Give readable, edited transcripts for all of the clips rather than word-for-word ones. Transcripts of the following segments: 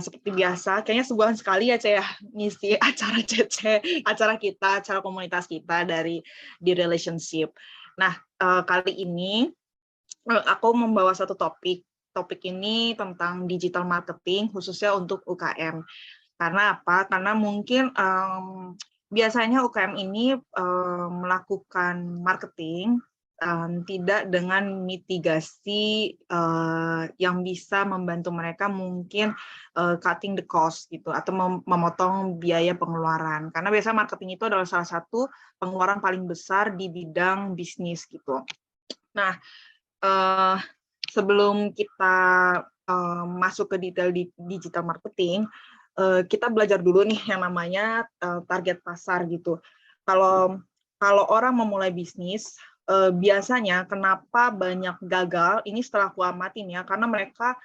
Seperti biasa, kayaknya sebulan sekali ya, Ceh, ya, ngisi acara Cece, acara kita, acara komunitas kita di relationship. Nah, kali ini aku membawa satu topik. Topik ini tentang digital marketing, khususnya untuk UKM. Karena apa? Karena mungkin biasanya UKM ini melakukan marketing tidak dengan mitigasi yang bisa membantu mereka mungkin cutting the cost gitu atau memotong biaya pengeluaran. Karena biasanya marketing itu adalah salah satu pengeluaran paling besar di bidang bisnis gitu. Nah, sebelum kita masuk ke detail di digital marketing, kita belajar dulu nih yang namanya target pasar gitu. Kalau orang memulai bisnis, biasanya kenapa banyak gagal, ini setelah aku amatin ya, karena mereka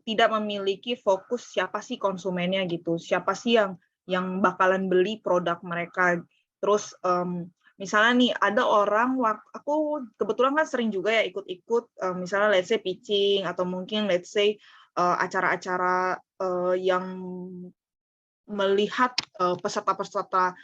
tidak memiliki fokus siapa sih konsumennya gitu, siapa sih yang bakalan beli produk mereka. Terus misalnya nih ada orang, aku kebetulan kan sering juga ya ikut-ikut misalnya let's say pitching atau mungkin let's say acara-acara yang melihat peserta-peserta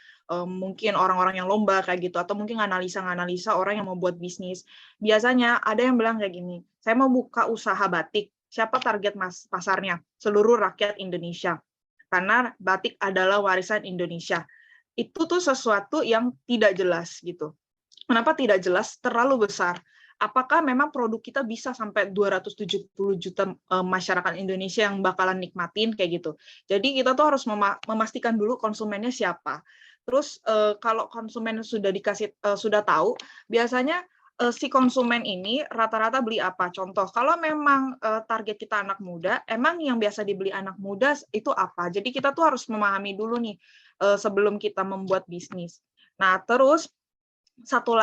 mungkin orang-orang yang lomba kayak gitu atau mungkin analisa-analisa orang yang mau buat bisnis. Biasanya ada yang bilang kayak gini, saya mau buka usaha batik. Siapa target pasarnya? Seluruh rakyat Indonesia. Karena batik adalah warisan Indonesia. Itu tuh sesuatu yang tidak jelas gitu. Kenapa tidak jelas? Terlalu besar. Apakah memang produk kita bisa sampai 270 juta masyarakat Indonesia yang bakalan nikmatin kayak gitu. Jadi kita tuh harus memastikan dulu konsumennya siapa. Terus kalau konsumen sudah tahu, biasanya si konsumen ini rata-rata beli apa? Contoh, kalau memang target kita anak muda, emang yang biasa dibeli anak muda itu apa? Jadi kita tuh harus memahami dulu nih sebelum kita membuat bisnis. Nah, terus satu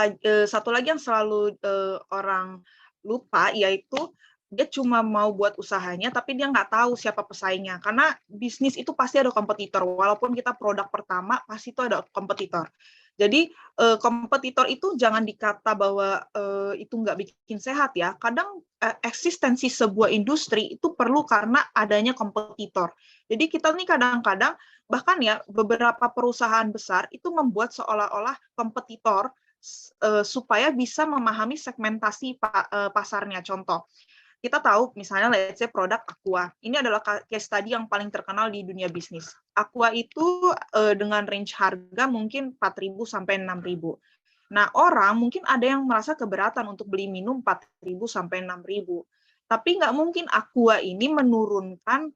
lagi yang selalu orang lupa, yaitu dia cuma mau buat usahanya, tapi dia nggak tahu siapa pesaingnya. Karena bisnis itu pasti ada kompetitor. Walaupun kita produk pertama, pasti itu ada kompetitor. Jadi kompetitor itu jangan dikata bahwa itu nggak bikin sehat ya. Kadang eksistensi sebuah industri itu perlu karena adanya kompetitor. Jadi kita nih kadang-kadang bahkan ya beberapa perusahaan besar itu membuat seolah-olah kompetitor supaya bisa memahami segmentasi pasarnya. Contoh, kita tahu misalnya let's say produk Aqua. Ini adalah case study yang paling terkenal di dunia bisnis. Aqua itu dengan range harga mungkin 4.000 sampai 6.000. Nah, orang mungkin ada yang merasa keberatan untuk beli minum 4.000 sampai 6.000. Tapi nggak mungkin Aqua ini menurunkan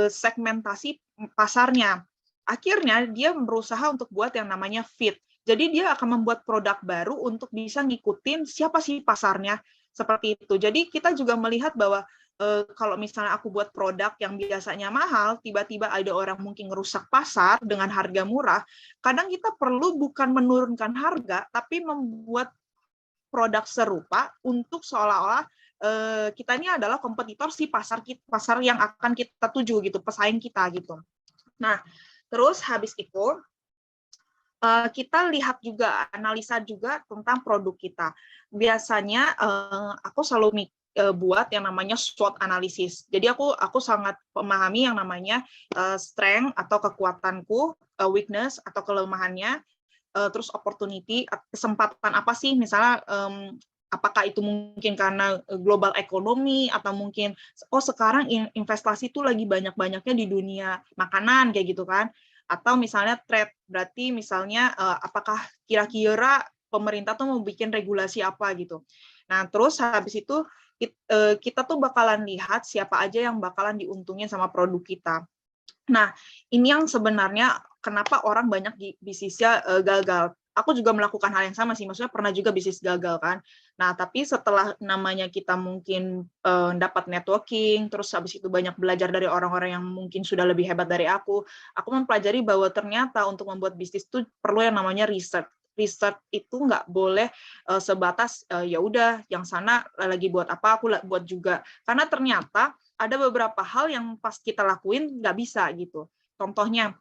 segmentasi pasarnya. Akhirnya dia berusaha untuk buat yang namanya fit. Jadi dia akan membuat produk baru untuk bisa ngikutin siapa sih pasarnya, seperti itu. Jadi kita juga melihat bahwa kalau misalnya aku buat produk yang biasanya mahal, tiba-tiba ada orang mungkin ngerusak pasar dengan harga murah, kadang kita perlu bukan menurunkan harga, tapi membuat produk serupa untuk seolah-olah kita ini adalah kompetitor si pasar yang akan kita tuju gitu, pesaing kita gitu. Nah, terus habis itu kita lihat juga, analisa juga tentang produk kita. Biasanya aku selalu buat yang namanya SWOT analysis. Jadi aku sangat memahami yang namanya strength atau kekuatanku, weakness atau kelemahannya, terus opportunity, kesempatan apa sih, misalnya apakah itu mungkin karena global ekonomi atau mungkin sekarang investasi itu lagi banyak-banyaknya di dunia makanan kayak gitu kan. Atau misalnya trade, berarti misalnya apakah kira-kira pemerintah tuh mau bikin regulasi apa gitu. Nah, terus habis itu kita tuh bakalan lihat siapa aja yang bakalan diuntungin sama produk kita. Nah, ini yang sebenarnya kenapa orang banyak di bisnisnya gagal. Aku juga melakukan hal yang sama sih, maksudnya pernah juga bisnis gagal kan. Nah, tapi setelah namanya kita mungkin dapat networking, terus habis itu banyak belajar dari orang-orang yang mungkin sudah lebih hebat dari aku mempelajari bahwa ternyata untuk membuat bisnis itu perlu yang namanya riset. Riset itu nggak boleh sebatas ya udah yang sana lagi buat apa, aku buat juga. Karena ternyata ada beberapa hal yang pas kita lakuin nggak bisa gitu. Contohnya,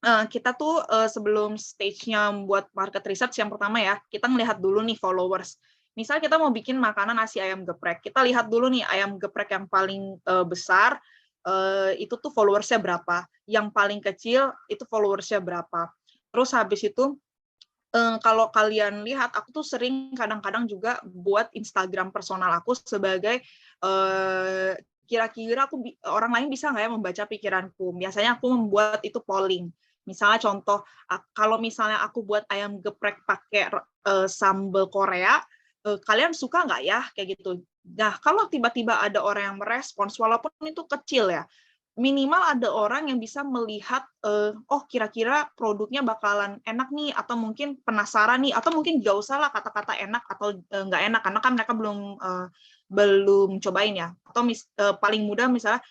kita tuh sebelum stage-nya buat market research yang pertama ya, kita ngelihat dulu nih followers. Misal kita mau bikin makanan nasi ayam geprek, kita lihat dulu nih ayam geprek yang paling besar, itu tuh followersnya berapa, yang paling kecil itu followersnya berapa. Terus habis itu kalau kalian lihat, aku tuh sering kadang-kadang juga buat Instagram personal aku sebagai kira-kira orang lain bisa nggak ya membaca pikiranku. Biasanya aku membuat itu polling. Misalnya contoh, kalau misalnya aku buat ayam geprek pakai sambal Korea, kalian suka nggak ya kayak gitu. Nah, kalau tiba-tiba ada orang yang merespons, walaupun itu kecil ya, minimal ada orang yang bisa melihat, oh kira-kira produknya bakalan enak nih, atau mungkin penasaran nih, atau mungkin nggak usah lah kata-kata enak atau nggak enak, karena kan mereka belum cobain ya. Atau paling mudah misalnya,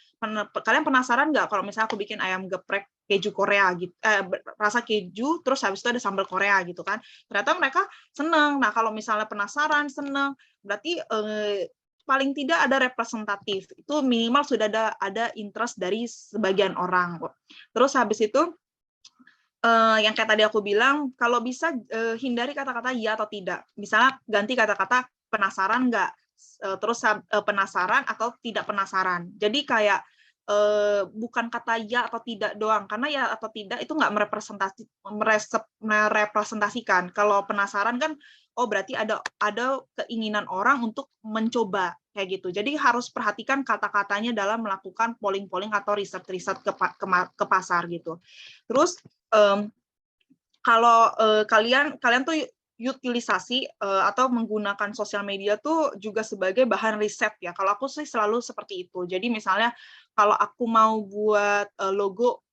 kalian penasaran nggak kalau misalnya aku bikin ayam geprek keju Korea gitu, rasa keju, terus habis itu ada sambal Korea gitu kan. Ternyata mereka seneng. Nah kalau misalnya penasaran, seneng, berarti paling tidak ada representatif, itu minimal sudah ada interest dari sebagian orang. Terus habis itu yang kayak tadi aku bilang, kalau bisa hindari kata-kata ya atau tidak. Misalnya ganti kata-kata penasaran nggak, terus penasaran atau tidak penasaran. Jadi kayak bukan kata ya atau tidak doang, karena ya atau tidak itu nggak merepresentasikan. Kalau penasaran kan, oh berarti ada keinginan orang untuk mencoba kayak gitu. Jadi harus perhatikan kata-katanya dalam melakukan polling-polling atau riset-riset ke pasar gitu. Terus kalau kalian tuh utilisasi atau menggunakan sosial media tuh juga sebagai bahan riset ya. Kalau aku sih selalu seperti itu. Jadi misalnya kalau aku mau buat logo,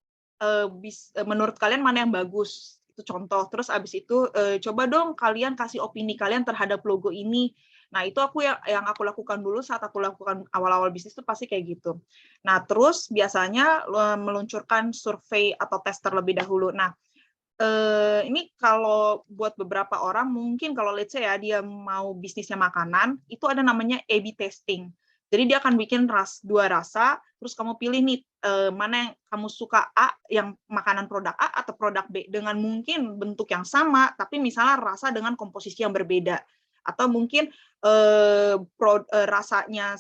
menurut kalian mana yang bagus? Itu contoh. Terus abis itu coba dong kalian kasih opini kalian terhadap logo ini. Nah, itu aku yang aku lakukan dulu saat aku lakukan awal-awal bisnis itu pasti kayak gitu. Nah, terus biasanya meluncurkan survei atau tes terlebih dahulu. Nah, ini kalau buat beberapa orang mungkin kalau let's say ya dia mau bisnisnya makanan, itu ada namanya A/B testing. Jadi dia akan bikin dua rasa, terus kamu pilih nih mana yang kamu suka, A yang makanan produk A atau produk B dengan mungkin bentuk yang sama, tapi misalnya rasa dengan komposisi yang berbeda. Atau mungkin rasanya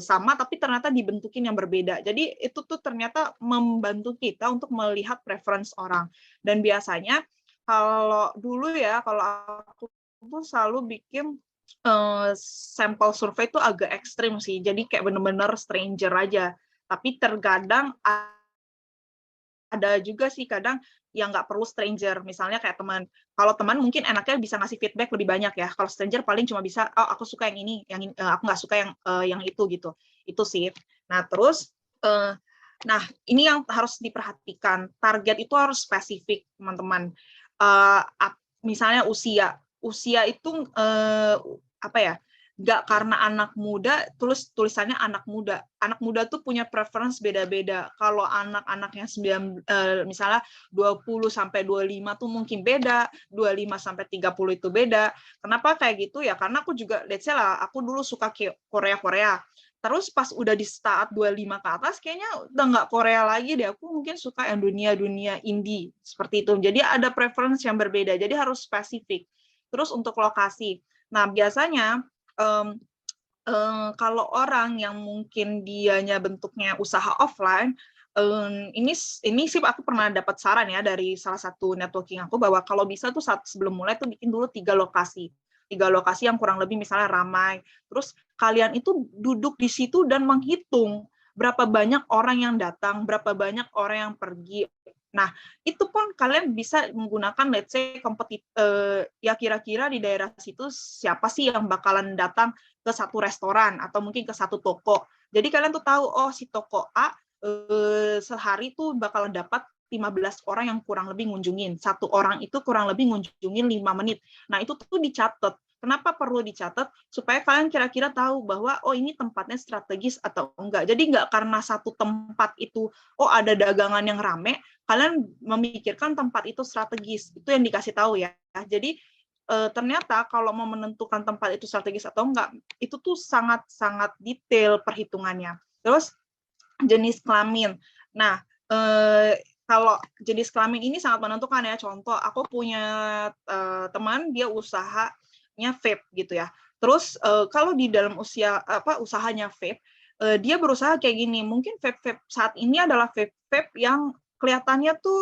sama tapi ternyata dibentukin yang berbeda. Jadi itu tuh ternyata membantu kita untuk melihat preference orang. Dan biasanya kalau dulu ya, kalau aku tuh selalu bikin sampel survei itu agak ekstrim sih. Jadi kayak bener-bener stranger aja. Tapi terkadang ada juga sih kadang yang nggak perlu stranger, misalnya kayak teman. Kalau teman mungkin enaknya bisa ngasih feedback lebih banyak ya. Kalau stranger paling cuma bisa, oh aku suka yang ini, yang aku nggak suka yang itu gitu. Itu sih. Nah terus, nah ini yang harus diperhatikan. Target itu harus spesifik, teman-teman. Misalnya usia itu apa ya? Nggak karena anak muda, tulisannya anak muda. Anak muda tuh punya preference beda-beda. Kalau anak-anaknya misalnya 20 sampai 25 tuh mungkin beda, 25 sampai 30 itu beda. Kenapa kayak gitu ya? Karena aku juga, let's say lah, aku dulu suka Korea-Korea. Terus pas udah di saat 25 ke atas, kayaknya udah nggak Korea lagi deh. Aku mungkin suka yang dunia indie, seperti itu. Jadi ada preference yang berbeda, jadi harus spesifik. Terus untuk lokasi. Nah, biasanya kalau orang yang mungkin dianya bentuknya usaha offline, ini sih aku pernah dapat saran ya dari salah satu networking aku bahwa kalau bisa tuh sebelum mulai tuh bikin dulu 3 lokasi yang kurang lebih misalnya ramai. Terus kalian itu duduk di situ dan menghitung berapa banyak orang yang datang, berapa banyak orang yang pergi. Nah, itu pun kalian bisa menggunakan let's say ya kira-kira di daerah situ siapa sih yang bakalan datang ke satu restoran atau mungkin ke satu toko. Jadi kalian tuh tahu, oh si toko A sehari tuh bakalan dapat 15 orang yang kurang lebih ngunjungin. Satu orang itu kurang lebih ngunjungin 5 menit. Nah, itu tuh dicatat. Kenapa perlu dicatat? Supaya kalian kira-kira tahu bahwa, oh ini tempatnya strategis atau enggak. Jadi enggak karena satu tempat itu, oh ada dagangan yang rame, kalian memikirkan tempat itu strategis. Itu yang dikasih tahu ya. Jadi ternyata kalau mau menentukan tempat itu strategis atau enggak, itu tuh sangat-sangat detail perhitungannya. Terus jenis kelamin. Nah, kalau jenis kelamin ini sangat menentukan ya. Contoh, aku punya teman, dia usahanya vape gitu ya. Terus kalau di dalam usahanya vape, dia berusaha kayak gini, mungkin vape-vape saat ini adalah vape-vape yang kelihatannya tuh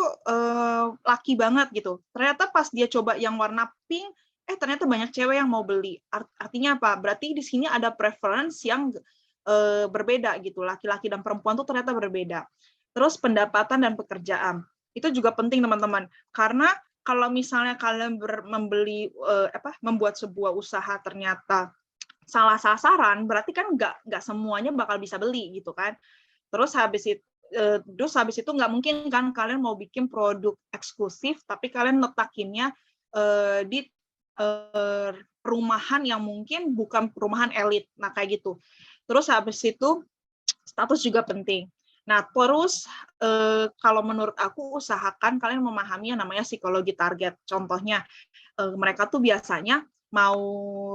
laki banget gitu. Ternyata pas dia coba yang warna pink, ternyata banyak cewek yang mau beli. Artinya apa? Berarti di sini ada preference yang berbeda gitu. Laki-laki dan perempuan tuh ternyata berbeda. Terus pendapatan dan pekerjaan. Itu juga penting teman-teman. Karena kalau misalnya kalian membuat sebuah usaha ternyata salah sasaran, berarti kan nggak semuanya bakal bisa beli gitu kan. Terus habis itu nggak mungkin kan kalian mau bikin produk eksklusif, tapi kalian letakinnya di perumahan yang mungkin bukan perumahan elit. Nah kayak gitu. Terus habis itu status juga penting. Nah terus kalau menurut aku usahakan kalian memahami yang namanya psikologi target. Contohnya mereka tuh biasanya mau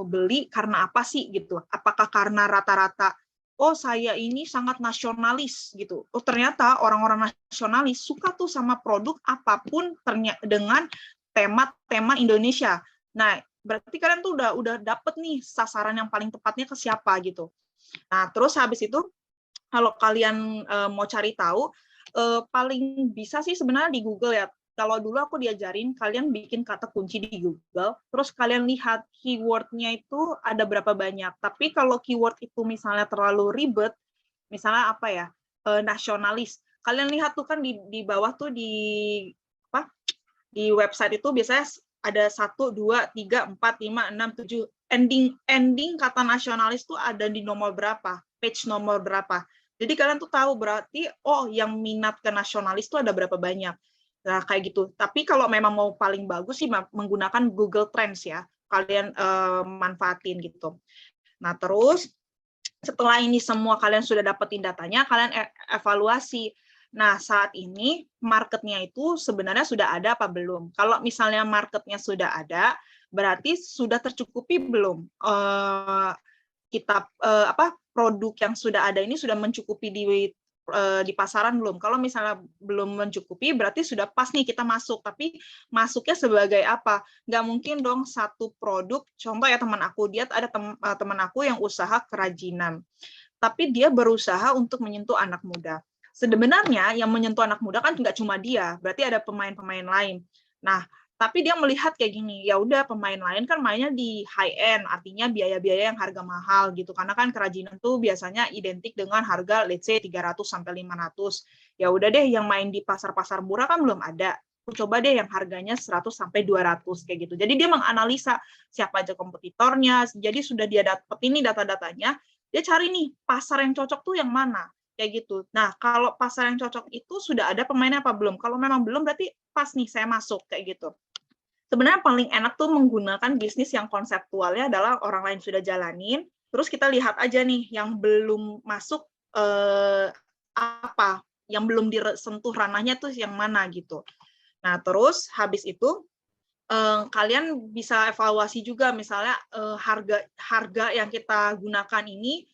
beli karena apa sih gitu? Apakah karena rata-rata oh saya ini sangat nasionalis gitu. Oh ternyata orang-orang nasionalis suka tuh sama produk apapun dengan tema Indonesia. Nah, berarti kalian tuh udah dapet nih sasaran yang paling tepatnya ke siapa gitu. Nah, terus habis itu kalau kalian mau cari tahu paling bisa sih sebenarnya di Google ya. Kalau dulu aku diajarin, kalian bikin kata kunci di Google, terus kalian lihat keyword-nya itu ada berapa banyak. Tapi kalau keyword itu misalnya terlalu ribet, misalnya apa ya, nasionalis, kalian lihat tuh kan di bawah tuh di website itu biasanya ada 1, 2, 3, 4, 5, 6, 7, ending kata nasionalis tuh ada di nomor berapa, page nomor berapa. Jadi kalian tuh tahu berarti, oh yang minat ke nasionalis tuh ada berapa banyak. Nah, kayak gitu. Tapi kalau memang mau paling bagus sih menggunakan Google Trends ya. Kalian manfaatin gitu. Nah, terus setelah ini semua kalian sudah dapetin datanya, kalian evaluasi. Nah, saat ini marketnya itu sebenarnya sudah ada apa belum? Kalau misalnya marketnya sudah ada, berarti sudah tercukupi belum? Produk yang sudah ada ini sudah mencukupi di pasaran belum? Kalau misalnya belum mencukupi, berarti sudah pas nih kita masuk. Tapi masuknya sebagai apa? Nggak mungkin dong satu produk. Contoh ya teman aku, dia ada teman aku yang usaha kerajinan, tapi dia berusaha untuk menyentuh anak muda. Sebenarnya yang menyentuh anak muda kan nggak cuma dia, berarti ada pemain-pemain lain. Nah, tapi dia melihat kayak gini, ya udah pemain lain kan mainnya di high end, artinya biaya-biaya yang harga mahal gitu. Karena kan kerajinan tuh biasanya identik dengan harga let's say 300 sampai 500. Ya udah deh yang main di pasar-pasar murah kan belum ada. Coba deh yang harganya 100 sampai 200 kayak gitu. Jadi dia menganalisa siapa aja kompetitornya. Jadi sudah dia dapat ini data-datanya, dia cari nih pasar yang cocok tuh yang mana kayak gitu. Nah, kalau pasar yang cocok itu sudah ada pemainnya apa belum? Kalau memang belum berarti pas nih saya masuk kayak gitu. Sebenarnya paling enak tuh menggunakan bisnis yang konseptualnya adalah orang lain sudah jalanin, terus kita lihat aja nih yang belum masuk apa, yang belum disentuh ranahnya tuh yang mana gitu. Nah, terus habis itu kalian bisa evaluasi juga misalnya harga yang kita gunakan ini,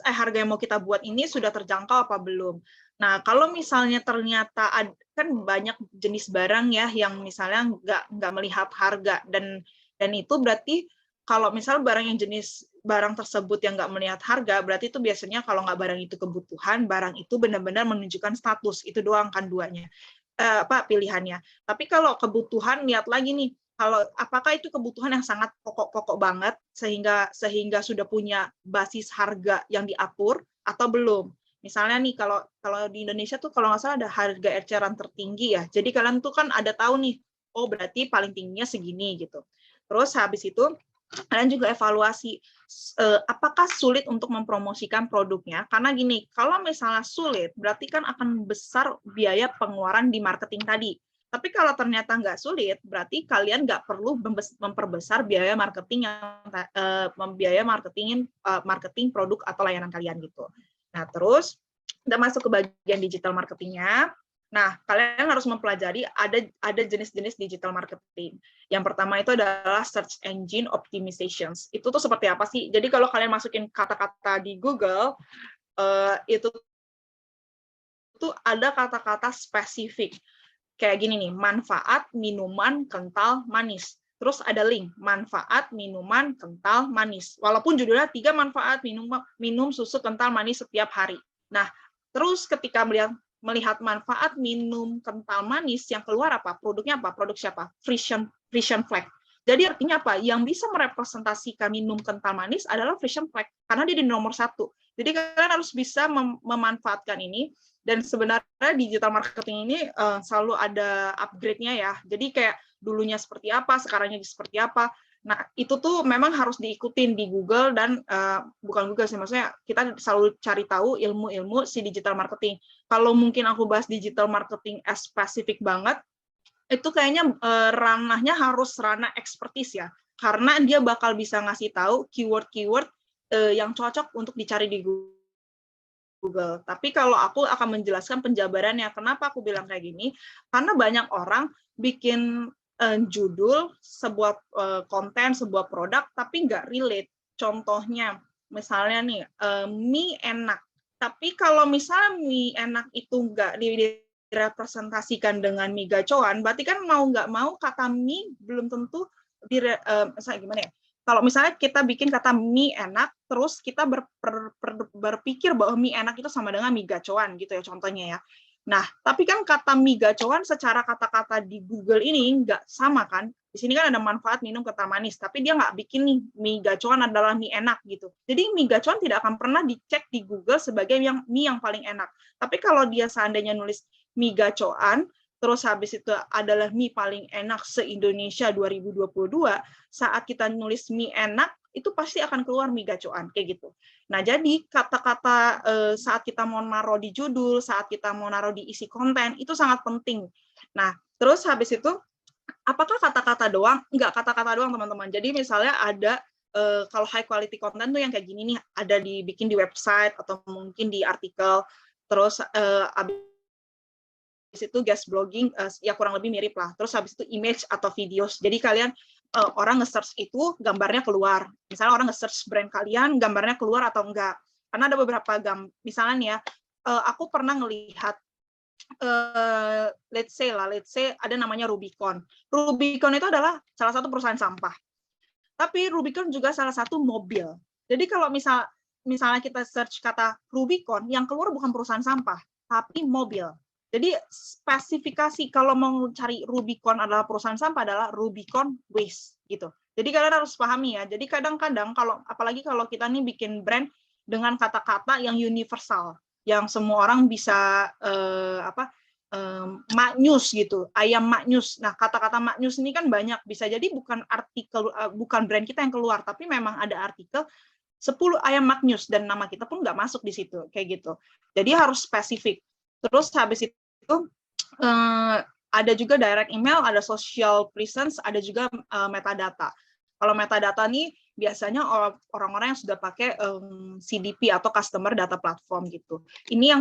harga yang mau kita buat ini sudah terjangkau apa belum. Nah, kalau misalnya ternyata kan banyak jenis barang ya yang misalnya nggak melihat harga dan itu berarti kalau misal barang yang jenis barang tersebut yang nggak melihat harga, berarti itu biasanya kalau nggak barang itu kebutuhan, barang itu benar-benar menunjukkan status, itu doang kan duanya pilihannya. Tapi kalau kebutuhan, lihat lagi nih, kalau apakah itu kebutuhan yang sangat pokok-pokok banget sehingga sudah punya basis harga yang diatur atau belum. Misalnya nih kalau di Indonesia tuh kalau nggak salah ada harga eceran tertinggi ya. Jadi kalian tuh kan ada tahu nih, oh berarti paling tingginya segini gitu. Terus habis itu kalian juga evaluasi apakah sulit untuk mempromosikan produknya, karena gini, kalau misalnya sulit berarti kan akan besar biaya pengeluaran di marketing tadi. Tapi kalau ternyata nggak sulit, berarti kalian nggak perlu memperbesar biaya marketing marketing produk atau layanan kalian gitu. Nah, terus kita masuk ke bagian digital marketingnya. Nah, kalian harus mempelajari ada jenis-jenis digital marketing. Yang pertama itu adalah search engine optimizations. Itu tuh seperti apa sih? Jadi kalau kalian masukin kata-kata di Google, itu tuh ada kata-kata spesifik. Kayak gini nih, manfaat minuman kental manis. terus ada link, manfaat minuman kental manis. Walaupun judulnya 3 manfaat minum susu kental manis setiap hari. Nah, terus ketika melihat manfaat minum kental manis, yang keluar apa? Produknya apa? Produk siapa? Frisian Flag. Jadi artinya apa? Yang bisa merepresentasikan minum kental manis adalah Frisian Flag, karena dia di nomor 1. Jadi kalian harus bisa memanfaatkan ini, dan sebenarnya digital marketing ini selalu ada upgrade-nya ya. Jadi kayak dulunya seperti apa, sekarangnya seperti apa. Nah, itu tuh memang harus diikutin di Google, dan bukan Google sih, maksudnya kita selalu cari tahu ilmu-ilmu si digital marketing. Kalau mungkin aku bahas digital marketing as spesifik banget, itu kayaknya ranahnya harus ranah ekspertis ya, karena dia bakal bisa ngasih tahu keyword-keyword yang cocok untuk dicari di Google. Tapi kalau aku akan menjelaskan penjabarannya, kenapa aku bilang kayak gini, karena banyak orang bikin judul sebuah konten, sebuah produk, tapi nggak relate. Contohnya, misalnya nih, mie enak. Tapi kalau misalnya mie enak itu nggak direpresentasikan dengan mie gacoan, berarti kan mau nggak mau kata mie belum tentu, misalnya gimana ya, kalau misalnya kita bikin kata mie enak, terus kita berpikir bahwa mie enak itu sama dengan mie gacoan gitu ya contohnya ya. Nah, tapi kan kata mie gacoan secara kata-kata di Google ini nggak sama kan. Di sini kan ada manfaat minum kental manis, tapi dia nggak bikin nih mie gacoan adalah mie enak gitu. Jadi mie gacoan tidak akan pernah dicek di Google sebagai mie yang paling enak. Tapi kalau dia seandainya nulis mie gacoan, terus habis itu adalah mie paling enak se-Indonesia 2022, saat kita nulis mie enak, itu pasti akan keluar mie gacoan, kayak gitu. Nah, jadi kata-kata saat kita mau naruh di judul, saat kita mau naruh di isi konten, itu sangat penting. Nah, terus habis itu, apakah kata-kata doang? Enggak kata-kata doang, teman-teman. Jadi misalnya ada, kalau high quality content tuh yang kayak gini nih, ada dibikin di website, atau mungkin di artikel, terus habis itu guest blogging, ya kurang lebih mirip lah. Terus habis itu image atau videos. Jadi kalian orang nge-search itu gambarnya keluar. Misalnya orang nge-search brand kalian, gambarnya keluar atau enggak. Karena ada beberapa misalnya nih ya, aku pernah ngelihat let's say ada namanya Rubicon. Rubicon itu adalah salah satu perusahaan sampah. Tapi Rubicon juga salah satu mobil. Jadi kalau misalnya kita search kata Rubicon, yang keluar bukan perusahaan sampah, tapi mobil. Jadi spesifikasi kalau mau cari Rubicon adalah perusahaan sampah adalah Rubicon Waste gitu. Jadi kalian harus pahami ya. Jadi kadang-kadang apalagi kalau kita nih bikin brand dengan kata-kata yang universal, yang semua orang bisa maknyus gitu, ayam maknyus. Nah, kata-kata maknyus ini kan banyak, bisa jadi bukan artikel, bukan brand kita yang keluar, tapi memang ada artikel 10 ayam maknyus dan nama kita pun nggak masuk di situ, kayak gitu. Jadi harus spesifik. Terus habis itu ada juga direct email, ada social presence, ada juga metadata. Kalau metadata nih biasanya orang-orang yang sudah pakai CDP atau Customer Data Platform gitu. Ini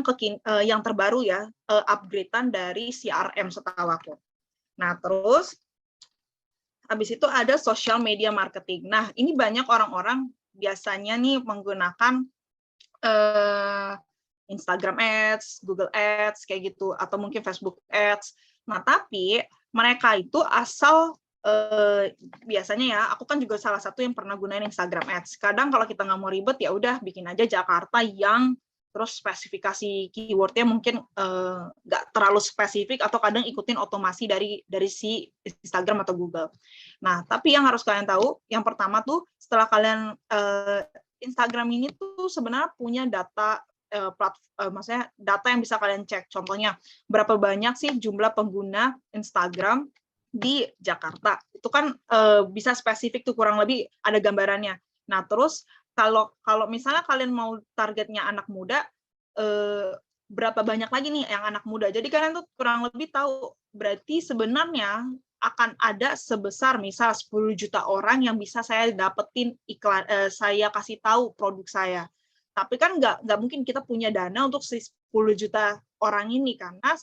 yang terbaru ya, upgrade-an dari CRM setahu aku. Nah, terus habis itu ada social media marketing. Nah, ini banyak orang-orang biasanya nih menggunakan Instagram Ads, Google Ads, kayak gitu, atau mungkin Facebook Ads. Nah, tapi mereka itu asal biasanya ya, aku kan juga salah satu yang pernah gunain Instagram Ads. Kadang kalau kita nggak mau ribet, ya udah bikin aja Jakarta yang terus spesifikasi keywordnya mungkin nggak terlalu spesifik, atau kadang ikutin otomasi dari si Instagram atau Google. Nah, tapi yang harus kalian tahu, yang pertama tuh setelah kalian Instagram ini tuh sebenarnya punya data maksudnya data yang bisa kalian cek. Contohnya, berapa banyak sih jumlah pengguna Instagram di Jakarta? Itu kan bisa spesifik tuh, kurang lebih ada gambarannya. Nah, terus kalau misalnya kalian mau targetnya anak muda, berapa banyak lagi nih yang anak muda? Jadi kalian tuh kurang lebih tahu, berarti sebenarnya akan ada sebesar misal 10 juta orang yang bisa saya dapetin iklan, saya kasih tahu produk saya. Tapi kan nggak mungkin kita punya dana untuk 10 juta orang ini, karena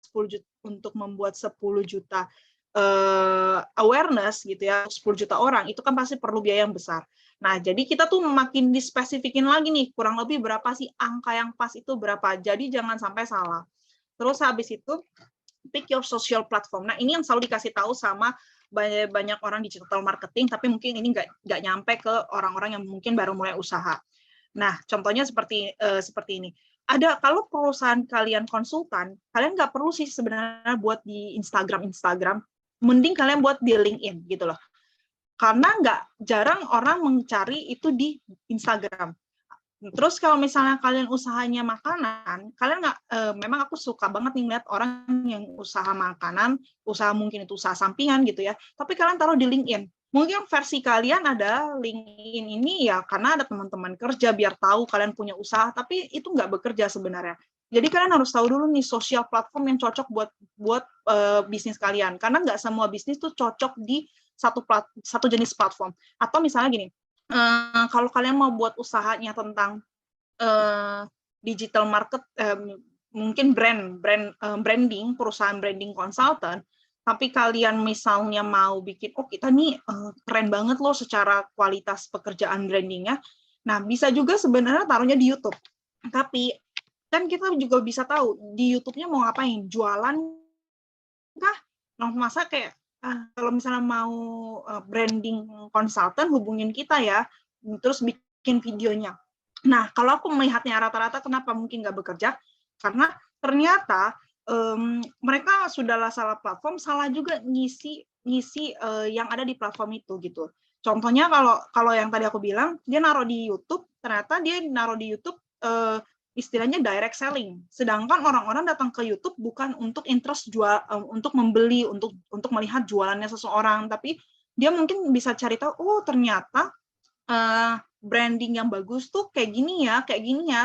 10 juta, untuk membuat 10 juta awareness gitu ya, 10 juta orang, itu kan pasti perlu biaya yang besar. Nah, jadi kita tuh makin dispesifikin lagi nih, kurang lebih berapa sih angka yang pas itu berapa. Jadi jangan sampai salah. Terus habis itu, pick your social platform. Nah, ini yang selalu dikasih tahu sama banyak orang digital marketing, tapi mungkin ini nggak nyampe ke orang-orang yang mungkin baru mulai usaha. Nah, contohnya seperti ini. Kalau perusahaan kalian konsultan, kalian nggak perlu sih sebenarnya buat di Instagram, mending kalian buat di LinkedIn gitu loh. Karena jarang orang mencari itu di Instagram. Terus kalau misalnya kalian usahanya makanan, kalian memang aku suka banget nih lihat orang yang usaha makanan, usaha mungkin itu usaha sampingan gitu ya, tapi kalian taruh di LinkedIn. Mungkin versi kalian ada LinkedIn ini ya karena ada teman-teman kerja biar tahu kalian punya usaha, tapi itu nggak bekerja sebenarnya. Jadi kalian harus tahu dulu nih sosial platform yang cocok buat bisnis kalian, karena nggak semua bisnis tuh cocok di satu jenis platform. Atau misalnya gini, kalau kalian mau buat usahanya tentang digital market, mungkin branding, perusahaan branding consultant, tapi kalian misalnya mau bikin, kita nih keren banget loh secara kualitas pekerjaan brandingnya, nah bisa juga sebenarnya taruhnya di YouTube. Tapi kan kita juga bisa tahu di YouTube-nya mau ngapain, jualan kah? Nah, masa kayak kalau misalnya mau branding consultant, hubungin kita ya, terus bikin videonya. Nah, kalau aku melihatnya rata-rata kenapa mungkin nggak bekerja, karena ternyata mereka sudahlah salah platform, salah juga ngisi yang ada di platform itu gitu. Contohnya kalau yang tadi aku bilang, dia naruh di YouTube, ternyata dia naruh di YouTube istilahnya direct selling. Sedangkan orang-orang datang ke YouTube bukan untuk interest untuk membeli, untuk melihat jualannya seseorang, tapi dia mungkin bisa cari tahu, ternyata branding yang bagus tuh kayak gini ya.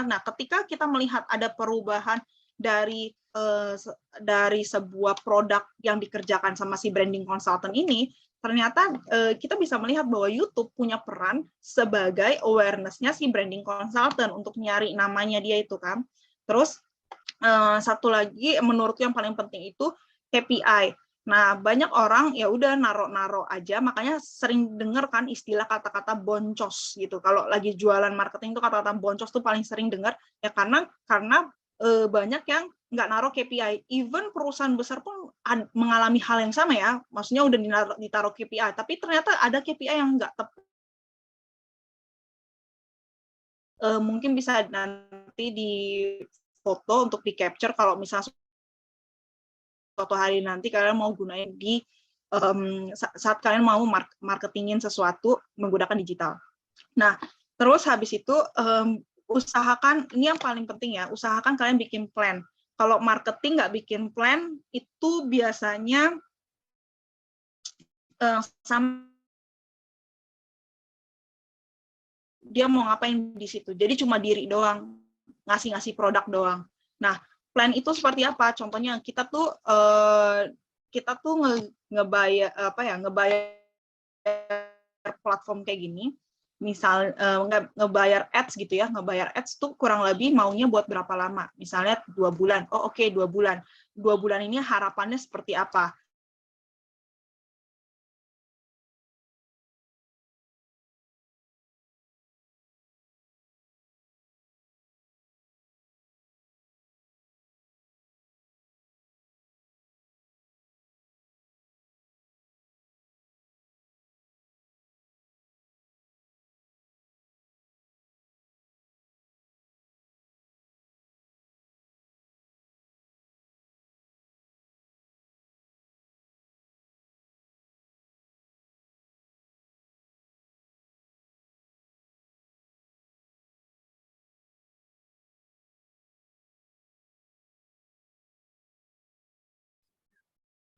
Nah, ketika kita melihat ada perubahan dari sebuah produk yang dikerjakan sama si branding consultant ini, ternyata kita bisa melihat bahwa YouTube punya peran sebagai awareness-nya si branding consultant untuk nyari namanya dia itu kan. Terus satu lagi menurutku yang paling penting itu KPI. Nah, banyak orang ya udah naro aja, makanya sering dengar kan istilah kata-kata boncos gitu. Kalau lagi jualan marketing tuh kata-kata boncos tuh paling sering dengar ya karena banyak yang nggak naruh KPI. Even perusahaan besar pun mengalami hal yang sama ya. Maksudnya udah ditaruh KPI, tapi ternyata ada KPI yang nggak tepat. Mungkin bisa nanti di foto untuk di capture kalau misalnya suatu hari nanti kalian mau gunain di saat kalian mau marketingin sesuatu menggunakan digital. Nah, terus habis itu usahakan, ini yang paling penting ya, usahakan kalian bikin plan. Kalau marketing nggak bikin plan, itu biasanya dia mau ngapain di situ. Jadi cuma diri doang, ngasih produk doang. Nah, plan itu seperti apa? Contohnya kita tuh ngebayar platform kayak gini. Misal ngebayar ads gitu ya, ngebayar ads tuh kurang lebih maunya buat berapa lama? Misalnya 2 bulan. Oke, 2 bulan. 2 bulan ini harapannya seperti apa?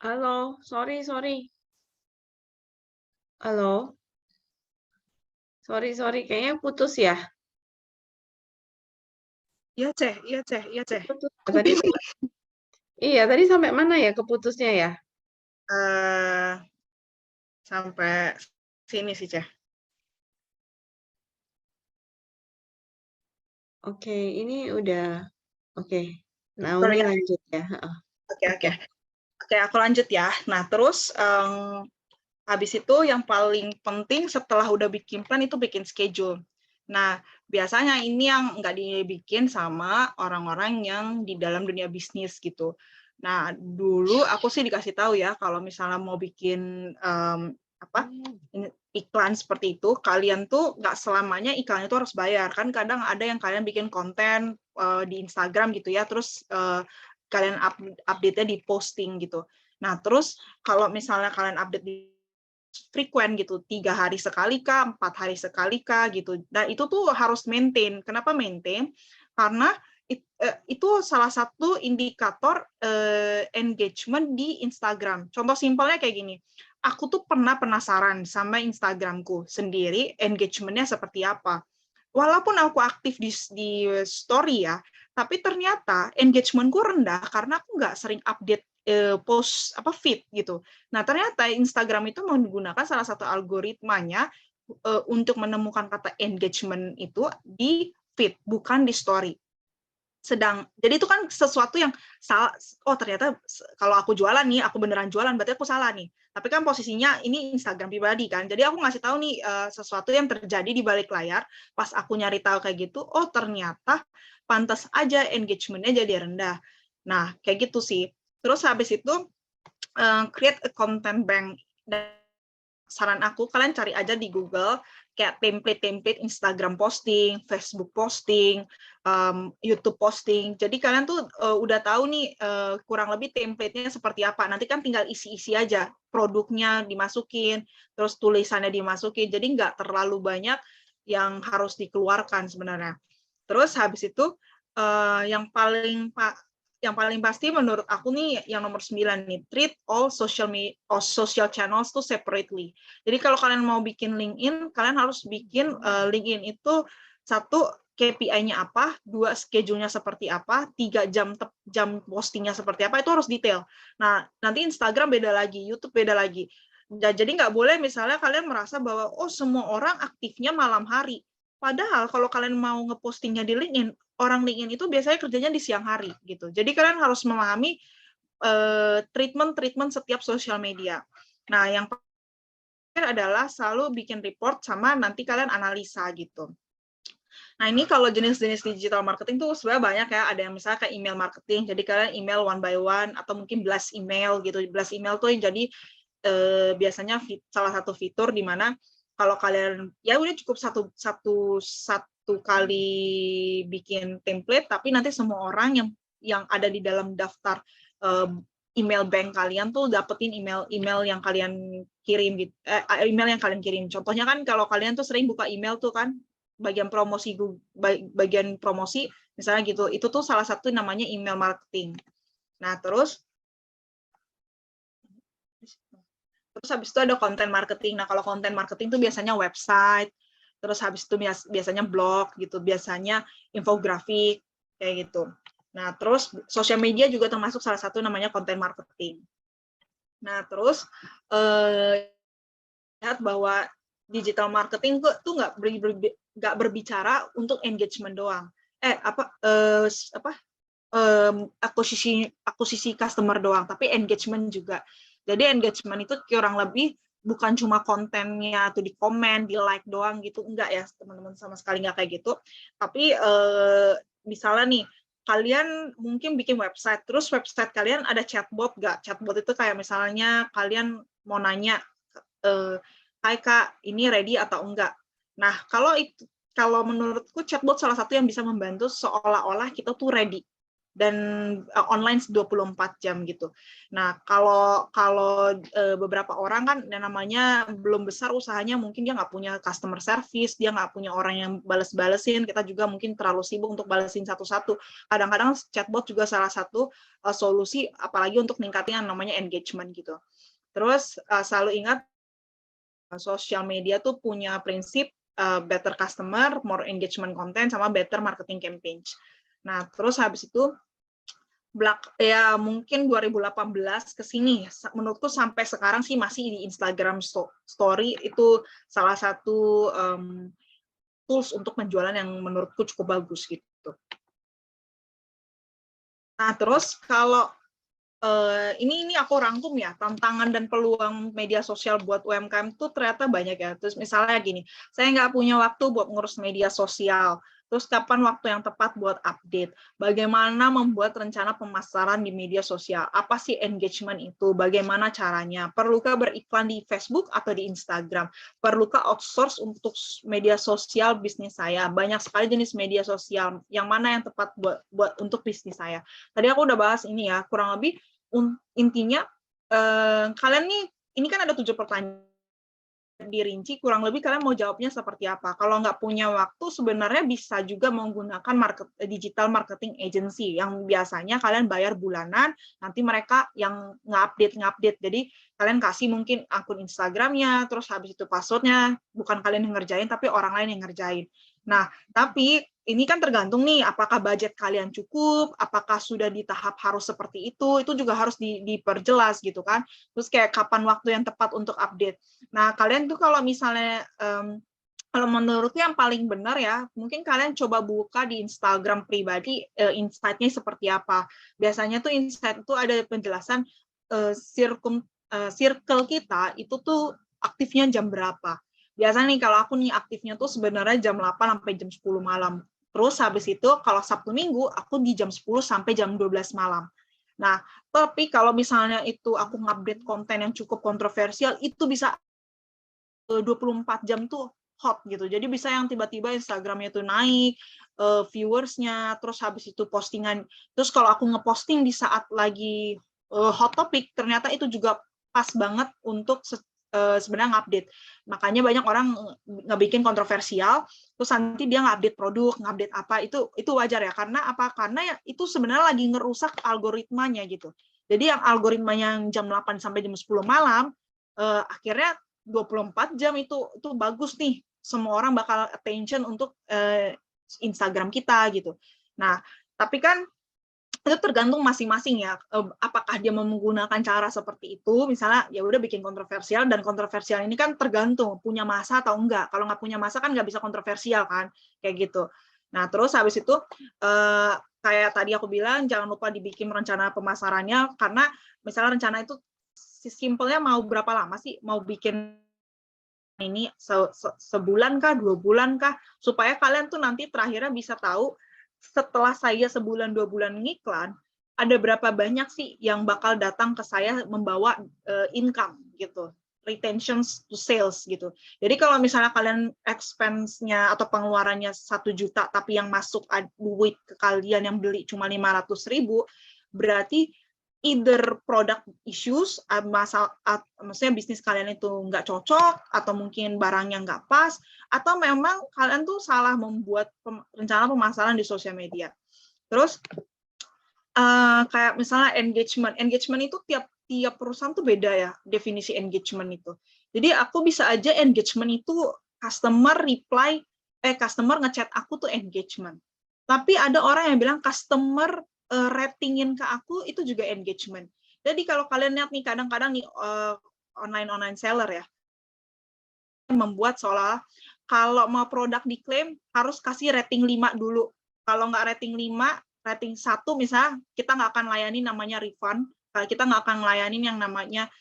Halo, sorry. Halo, sorry, kayaknya putus ya. Iya, Ceh. Putus. Tadi sampai mana ya keputusnya ya? Sampai sini sih, Ceh. Oke, ini udah. Oke, Naomi lanjut ya. Oke, aku lanjut ya. Nah, terus habis itu yang paling penting setelah udah bikin plan itu bikin schedule. Nah, biasanya ini yang nggak dibikin sama orang-orang yang di dalam dunia bisnis gitu. Nah, dulu aku sih dikasih tahu ya, kalau misalnya mau bikin iklan seperti itu, kalian tuh nggak selamanya iklan itu harus bayar. Kan kadang ada yang kalian bikin konten di Instagram gitu ya, terus kalian update-nya di posting gitu. Nah, terus kalau misalnya kalian update di frequent gitu, 3 hari sekali kah, 4 hari sekali kah gitu. Nah, itu tuh harus maintain. Kenapa maintain? Karena itu salah satu indikator engagement di Instagram. Contoh simpelnya kayak gini, aku tuh pernah penasaran sama Instagramku sendiri, engagement-nya seperti apa. Walaupun aku aktif di story ya, tapi ternyata engagementku rendah karena aku nggak sering update post feed gitu. Nah, ternyata Instagram itu menggunakan salah satu algoritmanya untuk menemukan kata engagement itu di feed, bukan di story. Jadi itu kan sesuatu yang salah. Oh, ternyata kalau aku jualan nih, aku beneran jualan, berarti aku salah nih. Tapi kan posisinya ini Instagram pribadi kan. Jadi aku ngasih tahu nih sesuatu yang terjadi di balik layar. Pas aku nyari tahu kayak gitu, oh ternyata pantas aja engagement-nya jadi rendah. Nah, kayak gitu sih. Terus habis itu create a content bank. Dan saran aku, kalian cari aja di Google kayak template-template Instagram posting, Facebook posting, YouTube posting. Jadi kalian tuh udah tahu nih kurang lebih template-nya seperti apa. Nanti kan tinggal isi-isi aja, produknya dimasukin, terus tulisannya dimasukin. Jadi nggak terlalu banyak yang harus dikeluarkan sebenarnya. Terus habis itu yang paling pasti menurut aku nih yang nomor 9 nih, treat all social channels to separately. Jadi kalau kalian mau bikin LinkedIn, kalian harus bikin LinkedIn itu satu KPI-nya apa, 2 schedule-nya seperti apa, 3 jam postingnya seperti apa, itu harus detail. Nah, nanti Instagram beda lagi, YouTube beda lagi. Jadi nggak boleh misalnya kalian merasa bahwa oh semua orang aktifnya malam hari. Padahal kalau kalian mau ngepostingnya di LinkedIn, orang LinkedIn itu biasanya kerjanya di siang hari gitu. Jadi kalian harus memahami treatment setiap sosial media. Nah, yang terakhir adalah selalu bikin report sama nanti kalian analisa gitu. Nah, ini kalau jenis-jenis digital marketing tuh sebenarnya banyak ya. Ada yang misalnya kayak email marketing, jadi kalian email one by one, atau mungkin blast email gitu. Blast email tuh jadi biasanya salah satu fitur di mana kalau kalian ya udah cukup satu kali bikin template, tapi nanti semua orang yang ada di dalam daftar email bank kalian tuh dapetin email yang kalian kirim gitu, email yang kalian kirim. Contohnya kan kalau kalian tuh sering buka email tuh kan bagian promosi misalnya gitu, itu tuh salah satu namanya email marketing. Nah, terus habis itu ada content marketing. Nah, kalau content marketing itu biasanya website, terus habis itu biasanya blog gitu, biasanya infografik kayak gitu. Nah, terus sosial media juga termasuk salah satu namanya content marketing. Nah, terus lihat bahwa digital marketing tuh nggak berbicara untuk engagement doang. Akuisisi customer doang, tapi engagement juga. Jadi engagement itu kurang lebih bukan cuma kontennya atau di komen, di like doang gitu, enggak ya teman-teman, sama sekali enggak kayak gitu. Tapi misalnya nih, kalian mungkin bikin website, terus website kalian ada chatbot nggak? Chatbot itu kayak misalnya kalian mau nanya, hai Kak, ini ready atau enggak? Nah, kalau menurutku chatbot salah satu yang bisa membantu seolah-olah kita tuh ready dan online 24 jam gitu. Nah, kalau beberapa orang kan yang namanya belum besar usahanya, mungkin dia nggak punya customer service, dia nggak punya orang yang bales-balesin, kita juga mungkin terlalu sibuk untuk balesin satu-satu. Kadang-kadang chatbot juga salah satu solusi, apalagi untuk ningkatin yang namanya engagement gitu. Terus selalu ingat, sosial media tuh punya prinsip better customer, more engagement content, sama better marketing campaign. Nah, terus habis itu ya mungkin 2018 ke sini, menurutku sampai sekarang sih masih di Instagram Story itu salah satu tools untuk penjualan yang menurutku cukup bagus gitu. Nah, terus kalau ini aku rangkum ya, tantangan dan peluang media sosial buat UMKM tuh ternyata banyak ya. Terus misalnya gini, saya nggak punya waktu buat ngurus media sosial. Terus kapan waktu yang tepat buat update? Bagaimana membuat rencana pemasaran di media sosial? Apa sih engagement itu? Bagaimana caranya? Perlukah beriklan di Facebook atau di Instagram? Perlukah outsource untuk media sosial bisnis saya? Banyak sekali jenis media sosial. Yang mana yang tepat buat untuk bisnis saya? Tadi aku udah bahas ini ya, kurang lebih intinya kalian nih, ini kan ada 7 pertanyaan dirinci, kurang lebih kalian mau jawabnya seperti apa. Kalau nggak punya waktu, sebenarnya bisa juga menggunakan digital marketing agency, yang biasanya kalian bayar bulanan, nanti mereka yang nge-update. Jadi kalian kasih mungkin akun Instagramnya, terus habis itu passwordnya, bukan kalian yang ngerjain, tapi orang lain yang ngerjain. Nah, tapi ini kan tergantung nih, apakah budget kalian cukup, apakah sudah di tahap harus seperti itu juga harus diperjelas gitu kan. Terus kayak kapan waktu yang tepat untuk update. Nah, kalian tuh kalau misalnya, kalau menurutku yang paling benar ya, mungkin kalian coba buka di Instagram pribadi, insight-nya seperti apa. Biasanya tuh insight itu ada penjelasan circle kita itu tuh aktifnya jam berapa. Biasanya nih kalau aku nih aktifnya tuh sebenarnya jam 8 sampai jam 10 malam. Terus habis itu kalau Sabtu Minggu aku di jam 10 sampai jam 12 malam. Nah, tapi kalau misalnya itu aku ngupdate konten yang cukup kontroversial, itu bisa 24 jam tuh hot gitu. Jadi bisa yang tiba-tiba Instagramnya tuh naik, viewersnya, terus habis itu postingan. Terus kalau aku ngeposting di saat lagi hot topic, ternyata itu juga pas banget untuk sebenarnya ngupdate. Makanya banyak orang ngebikin kontroversial, terus nanti dia ngupdate produk, ngupdate apa, itu wajar ya. Karena apa? Karena ya, itu sebenarnya lagi ngerusak algoritmanya gitu. Jadi yang algoritmanya yang jam 8 sampai jam 10 malam, akhirnya 24 jam itu bagus nih. Semua orang bakal attention untuk Instagram kita gitu. Nah, tapi kan itu tergantung masing-masing ya, apakah dia menggunakan cara seperti itu, misalnya ya udah bikin kontroversial, dan kontroversial ini kan tergantung punya masa atau enggak. Kalau nggak punya masa kan nggak bisa kontroversial kan, kayak gitu. Nah, terus habis itu kayak tadi aku bilang, jangan lupa dibikin rencana pemasarannya, karena misalnya rencana itu simpelnya mau berapa lama sih, mau bikin ini sebulan kah, 2 bulan kah, supaya kalian tuh nanti terakhirnya bisa tahu setelah saya sebulan 2 bulan ngiklan, ada berapa banyak sih yang bakal datang ke saya membawa income gitu, retention to sales gitu. Jadi kalau misalnya kalian expense-nya atau pengeluarannya 1 juta, tapi yang masuk duit ke kalian yang beli cuma 500.000, berarti either product issues, maksudnya bisnis kalian itu nggak cocok, atau mungkin barangnya nggak pas, atau memang kalian tuh salah membuat rencana pemasaran di sosial media. Terus kayak misalnya engagement itu tiap perusahaan tuh beda ya definisi engagement itu. Jadi aku bisa aja engagement itu customer ngechat aku tuh engagement. Tapi ada orang yang bilang customer ratingin ke aku itu juga engagement. Jadi kalau kalian lihat nih kadang-kadang nih online seller ya membuat seolah kalau mau produk diklaim harus kasih rating 5 dulu. Kalau nggak rating 5, rating 1 misalnya, kita nggak akan layani namanya refund, kita nggak akan layani yang namanya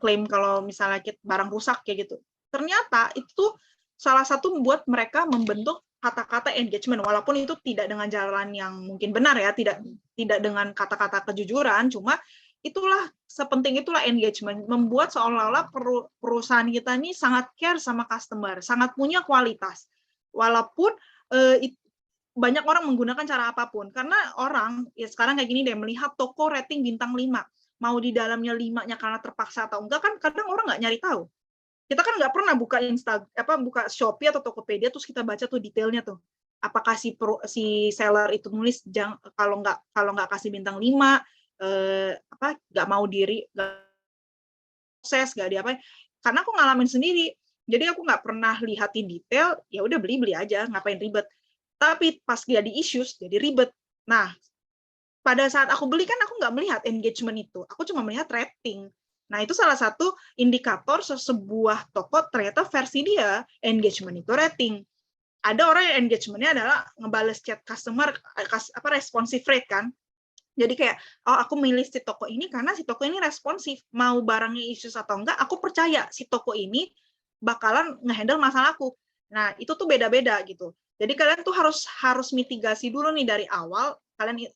klaim kalau misalnya barang rusak kayak gitu. Ternyata itu salah satu membuat mereka membentuk kata-kata engagement, walaupun itu tidak dengan jalan yang mungkin benar ya, tidak dengan kata-kata kejujuran, cuma itulah sepenting itulah engagement, membuat seolah-olah perusahaan kita ini sangat care sama customer, sangat punya kualitas, walaupun banyak orang menggunakan cara apapun, karena orang ya sekarang kayak gini deh, melihat toko rating bintang 5, mau di dalamnya 5-nya karena terpaksa atau enggak, kan kadang orang nggak nyari tahu. Kita kan nggak pernah buka buka Shopee atau Tokopedia terus kita baca tuh detailnya tuh. Apakah si seller itu nulis kalau nggak kasih bintang 5, nggak mau proses, nggak diapain. Karena aku ngalamin sendiri. Jadi aku nggak pernah lihatin detail, ya udah beli aja, ngapain ribet. Tapi pas jadi issues, jadi ribet. Nah, pada saat aku beli kan aku nggak melihat engagement itu, aku cuma melihat rating. Nah, itu salah satu indikator sebuah toko ternyata versi dia engagement itu rating. Ada orang yang engagement-nya adalah ngebales chat customer, responsive rate kan. Jadi kayak, oh aku milih si toko ini karena si toko ini responsif, mau barangnya issues atau enggak, aku percaya si toko ini bakalan ngehandle masalahku. Nah, itu tuh beda-beda gitu. Jadi kalian tuh harus mitigasi dulu nih dari awal,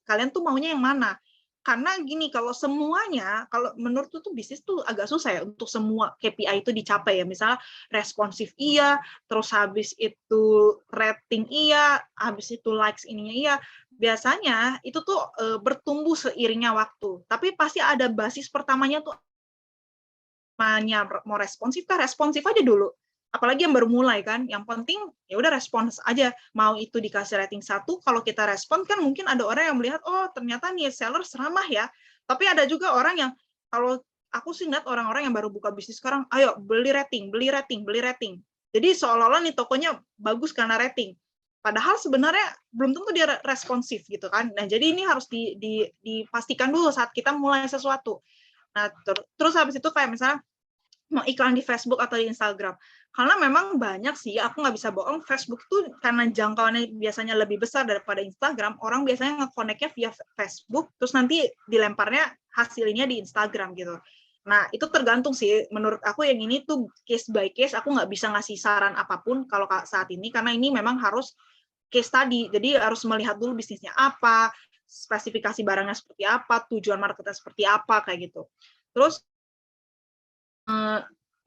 kalian tuh maunya yang mana. Karena gini, kalau semuanya, kalau menurutku tuh bisnis tuh agak susah ya untuk semua KPI itu dicapai ya. Misalnya responsif iya, terus habis itu rating iya, habis itu likes ininya iya. Biasanya itu tuh bertumbuh seiringnya waktu. Tapi pasti ada basis pertamanya tuh mau responsif kah, responsif aja dulu. Apalagi yang baru mulai kan, yang penting ya udah respons aja. Mau itu dikasih rating 1, kalau kita respon kan mungkin ada orang yang melihat, oh ternyata nih seller ramah ya. Tapi ada juga orang yang, kalau aku sih lihat orang-orang yang baru buka bisnis sekarang, ayo beli rating, beli rating, beli rating. Jadi seolah-olah nih tokonya bagus karena rating. Padahal sebenarnya belum tentu dia responsif gitu kan. Nah, jadi ini harus dipastikan dulu saat kita mulai sesuatu. Nah, terus habis itu kayak misalnya mau iklan di Facebook atau di Instagram. Karena memang banyak sih, aku nggak bisa bohong, Facebook tuh karena jangkauannya biasanya lebih besar daripada Instagram, orang biasanya nge-connect-nya via Facebook, terus nanti dilemparnya hasilnya di Instagram gitu. Nah, itu tergantung sih. Menurut aku yang ini tuh case by case, aku nggak bisa ngasih saran apapun kalau saat ini, karena ini memang harus case study. Jadi harus melihat dulu bisnisnya apa, spesifikasi barangnya seperti apa, tujuan marketnya seperti apa, kayak gitu. Terus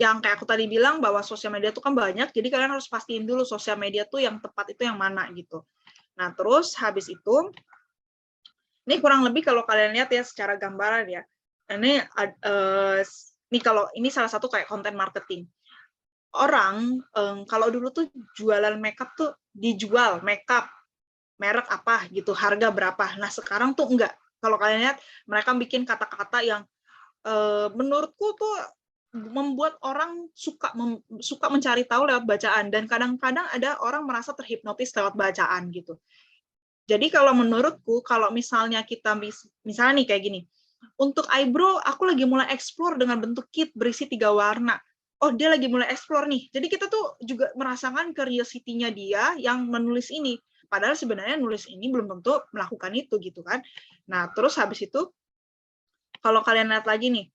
yang kayak aku tadi bilang bahwa sosial media itu kan banyak, jadi kalian harus pastiin dulu sosial media tuh yang tepat itu yang mana gitu. Nah, terus habis itu, ini kurang lebih kalau kalian lihat ya secara gambaran ya. Ini kalau ini salah satu kayak konten marketing. Orang kalau dulu tuh jualan makeup tuh dijual makeup merek apa gitu, harga berapa. Nah, sekarang tuh enggak. Kalau kalian lihat mereka bikin kata-kata yang menurutku tuh membuat orang suka mencari tahu lewat bacaan, dan kadang-kadang ada orang merasa terhipnotis lewat bacaan gitu. Jadi kalau menurutku, kalau misalnya kita misalnya nih kayak gini, untuk eyebrow aku lagi mulai explore dengan bentuk kit berisi 3 warna. Oh, dia lagi mulai explore nih. Jadi kita tuh juga merasakan curiosity-nya dia yang menulis ini. Padahal sebenarnya nulis ini belum tentu melakukan itu gitu kan. Nah, terus habis itu kalau kalian lihat lagi nih,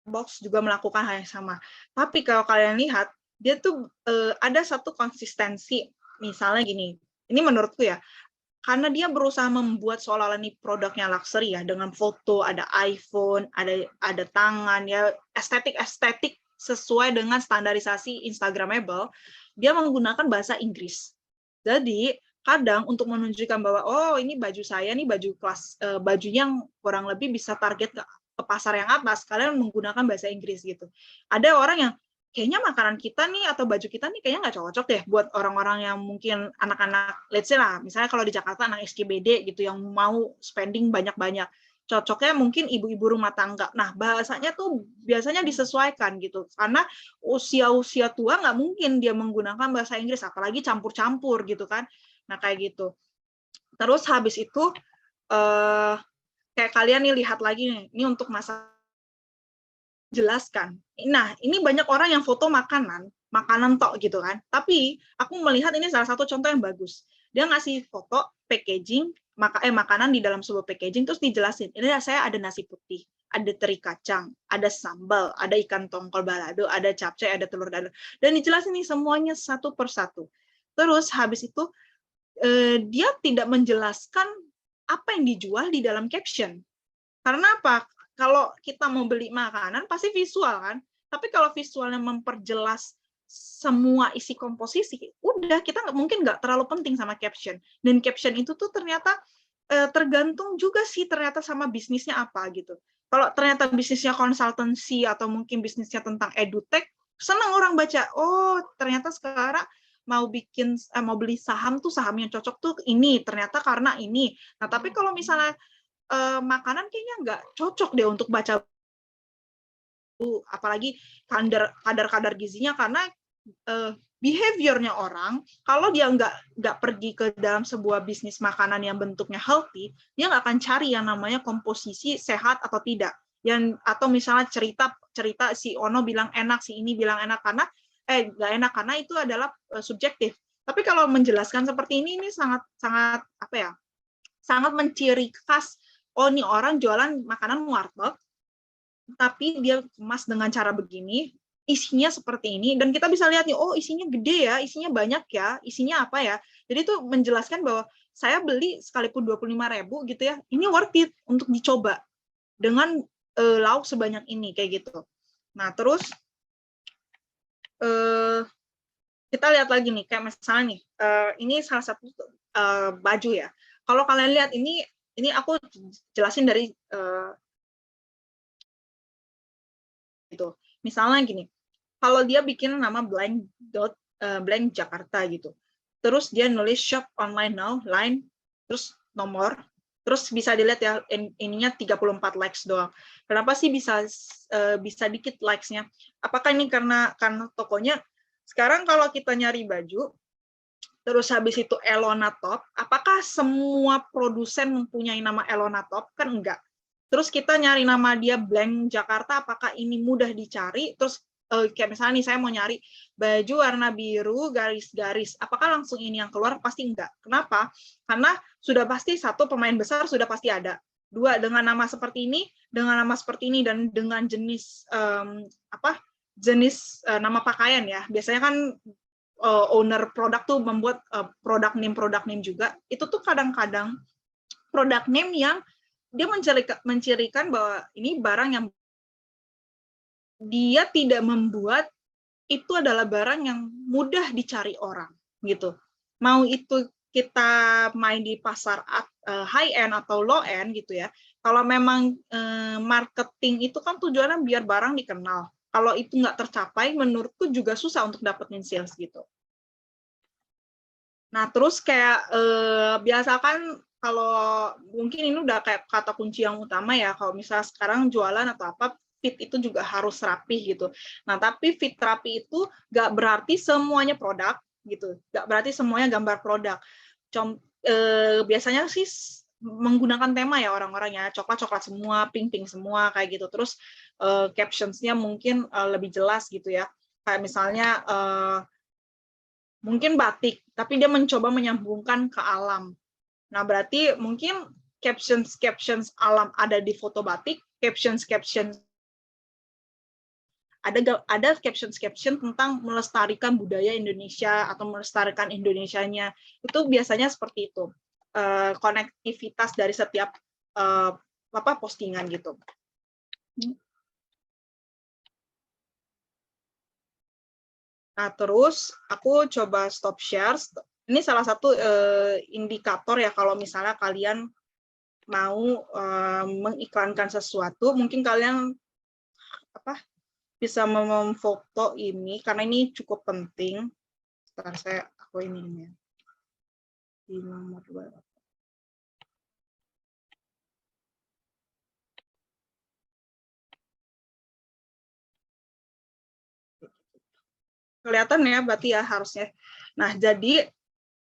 Box juga melakukan hal yang sama. Tapi kalau kalian lihat, dia tuh ada satu konsistensi. Misalnya gini, ini menurutku ya, karena dia berusaha membuat seolah-olah ini produknya luxury ya, dengan foto, ada iPhone, ada tangan, ya estetik sesuai dengan standarisasi Instagramable, dia menggunakan bahasa Inggris. Jadi kadang untuk menunjukkan bahwa oh ini baju saya nih baju kelas bajunya yang kurang lebih bisa target ke pasar yang atas, kalian menggunakan bahasa Inggris gitu. Ada orang yang kayaknya makanan kita nih atau baju kita nih kayaknya nggak cocok deh buat orang-orang yang mungkin anak-anak, let's say lah, misalnya kalau di Jakarta anak SKBD gitu yang mau spending banyak-banyak. Cocoknya mungkin ibu-ibu rumah tangga. Nah, bahasanya tuh biasanya disesuaikan gitu. Karena usia-usia tua nggak mungkin dia menggunakan bahasa Inggris, apalagi campur-campur gitu kan. Nah, kayak gitu. Terus habis itu, kayak kalian nih lihat lagi nih, ini untuk masa jelaskan. Nah, ini banyak orang yang foto makanan tok gitu kan. Tapi aku melihat ini salah satu contoh yang bagus. Dia ngasih foto packaging makanan di dalam sebuah packaging, terus dijelasin. Ini saya ada nasi putih, ada teri kacang, ada sambal, ada ikan tongkol balado, ada capcay, ada telur dadar. Dan dijelasin nih semuanya satu persatu. Terus habis itu dia tidak menjelaskan apa yang dijual di dalam caption. Karena apa? Kalau kita mau beli makanan pasti visual kan, tapi kalau visualnya memperjelas semua isi komposisi, udah kita mungkin nggak terlalu penting sama caption. Dan caption itu tuh ternyata tergantung juga sih ternyata sama bisnisnya apa gitu. Kalau ternyata bisnisnya konsultansi atau mungkin bisnisnya tentang edutech, senang orang baca. Oh, ternyata sekarang mau beli saham tuh saham yang cocok tuh ini, ternyata karena ini. Nah, tapi kalau misalnya makanan kayaknya nggak cocok deh untuk baca, apalagi kadar gizinya, karena behavior-nya orang, kalau dia nggak pergi ke dalam sebuah bisnis makanan yang bentuknya healthy, dia nggak akan cari yang namanya komposisi sehat atau tidak. Atau misalnya cerita si Ono bilang enak, si ini bilang enak karena nggak enak karena itu adalah subjektif. Tapi kalau menjelaskan seperti ini sangat apa ya? Sangat menciri khas, oh ini orang jualan makanan warteg, tapi dia kemas dengan cara begini, isinya seperti ini, dan kita bisa lihat nih, oh isinya gede ya, isinya banyak ya, isinya apa ya. Jadi itu menjelaskan bahwa saya beli sekalipun 25.000 gitu ya, ini worth it untuk dicoba dengan lauk sebanyak ini kayak gitu. Nah terus kita lihat lagi nih, kayak misalnya nih, ini salah satu baju ya. Kalau kalian lihat ini aku jelasin dari gitu. Misalnya gini, kalau dia bikin nama blank Jakarta gitu, terus dia nulis shop online now, line, terus nomor, terus bisa dilihat ya ininya 34 likes doang. Kenapa sih bisa dikit likes-nya? Apakah ini karena tokonya? Sekarang kalau kita nyari baju, terus habis itu Elona Top, apakah semua produsen mempunyai nama Elona Top? Kan enggak. Terus kita nyari nama dia blank Jakarta, apakah ini mudah dicari? Terus kayak misalnya nih saya mau nyari baju warna biru garis-garis, apakah langsung ini yang keluar? Pasti enggak. Kenapa? Karena sudah pasti satu, pemain besar sudah pasti ada. Dua, dengan nama seperti ini, dan dengan jenis nama pakaian ya. Biasanya kan owner produk tuh membuat produk name juga. Itu tuh kadang-kadang produk name yang dia mencirikan bahwa ini barang yang dia tidak membuat itu adalah barang yang mudah dicari orang gitu. Mau itu kita main di pasar high end atau low end gitu ya. Kalau memang marketing itu kan tujuannya biar barang dikenal. Kalau itu nggak tercapai, menurutku juga susah untuk dapetin sales gitu. Nah, terus kayak biasakan kalau mungkin ini udah kayak kata kunci yang utama ya, kalau misalnya sekarang jualan atau apa, fit itu juga harus rapih gitu. Nah, tapi fit rapi itu nggak berarti semuanya produk gitu, nggak berarti semuanya gambar produk. Biasanya sih menggunakan tema ya orang-orangnya, coklat-coklat semua, pink-pink semua kayak gitu. Terus captions-nya mungkin lebih jelas gitu ya. Kayak misalnya mungkin batik, tapi dia mencoba menyambungkan ke alam. Nah, berarti mungkin captions alam ada di foto batik, captions ada captions tentang melestarikan budaya Indonesia atau melestarikan Indonesianya. Itu biasanya seperti itu. Konektivitas dari setiap postingan gitu. Nah, terus aku coba stop share. Ini salah satu indikator ya kalau misalnya kalian mau mengiklankan sesuatu, mungkin kalian bisa memfoto ini karena ini cukup penting. Sebentar, aku ini di nomor 2. Kelihatan ya, berarti ya harusnya. Nah, jadi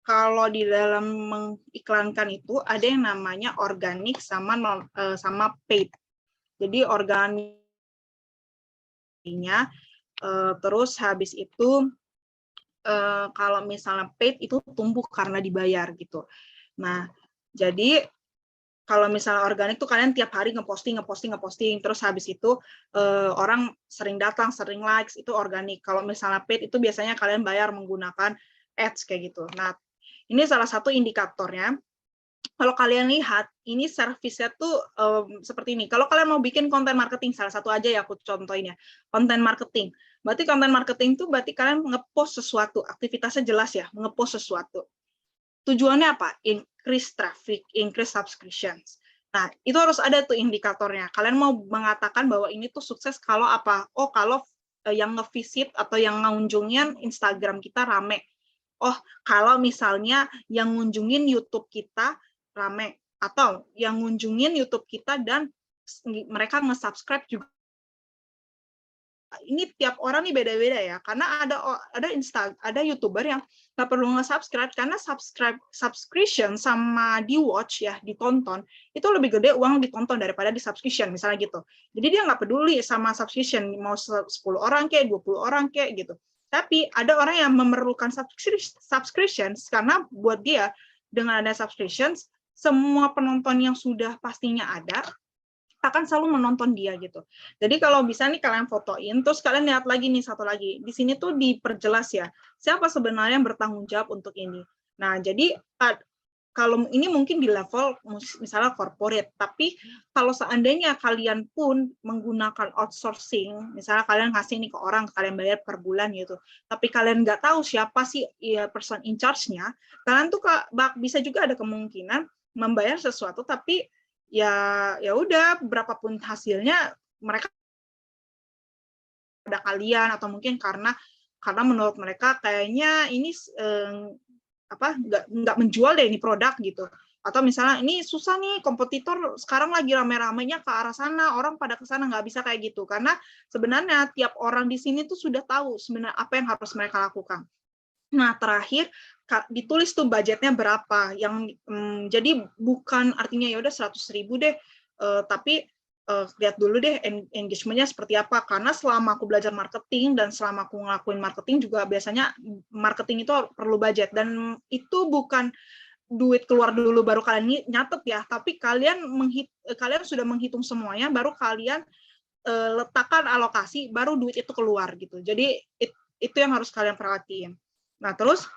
kalau di dalam mengiklankan itu ada yang namanya organik sama paid. Jadi organiknya terus habis itu kalau misalnya paid itu tumbuh karena dibayar gitu. Nah, jadi kalau misalnya organik tuh kalian tiap hari ngeposting, terus habis itu orang sering datang, sering likes, itu organik. Kalau misalnya paid itu biasanya kalian bayar menggunakan ads kayak gitu. Nah, ini salah satu indikatornya. Kalau kalian lihat, ini servisnya tuh seperti ini. Kalau kalian mau bikin konten marketing, salah satu aja ya aku contohin ya, konten marketing. Berarti konten marketing tuh berarti kalian ngepost sesuatu, aktivitasnya jelas ya, ngepost sesuatu. Tujuannya apa? Increase traffic, increase subscriptions. Nah, itu harus ada tuh indikatornya. Kalian mau mengatakan bahwa ini tuh sukses kalau apa? Oh, kalau yang nge-visit atau yang ngunjungin Instagram kita rame. Oh, kalau misalnya yang ngunjungin YouTube kita rame. Atau yang ngunjungin YouTube kita dan mereka nge-subscribe juga. Ini tiap orang nih beda-beda ya, karena ada YouTuber yang nggak perlu nge-subscribe karena subscription sama di watch ya, ditonton itu lebih gede uang ditonton daripada di subscription misalnya gitu. Jadi dia nggak peduli sama subscription mau 10 orang kayak 20 orang kayak gitu. Tapi ada orang yang memerlukan subscription karena buat dia dengan ada subscription semua penonton yang sudah pastinya ada akan selalu menonton dia gitu. Jadi kalau bisa nih kalian fotoin, terus kalian lihat lagi nih satu lagi. Di sini tuh diperjelas ya, siapa sebenarnya yang bertanggung jawab untuk ini. Nah, jadi kalau ini mungkin di level misalnya corporate, tapi kalau seandainya kalian pun menggunakan outsourcing, misalnya kalian ngasih nih ke orang, kalian bayar per bulan gitu, tapi kalian nggak tahu siapa sih person in charge-nya, kalian tuh bisa juga ada kemungkinan membayar sesuatu, tapi ya udah berapapun hasilnya mereka pada kalian, atau mungkin karena menurut mereka kayaknya ini nggak menjual deh ini produk gitu, atau misalnya ini susah nih, kompetitor sekarang lagi rame-ramenya ke arah sana, orang pada ke sana, nggak bisa kayak gitu, karena sebenarnya tiap orang di sini tuh sudah tahu sebenarnya apa yang harus mereka lakukan. Nah, terakhir ditulis tuh budgetnya berapa, yang jadi bukan artinya ya udah 100.000 deh, tapi lihat dulu deh engagement-nya seperti apa, karena selama aku belajar marketing dan selama aku ngelakuin marketing juga biasanya marketing itu perlu budget, dan itu bukan duit keluar dulu baru kalian nyatet ya, tapi kalian sudah menghitung semuanya, baru kalian letakkan alokasi, baru duit itu keluar gitu. Jadi itu yang harus kalian perhatiin. Nah, terus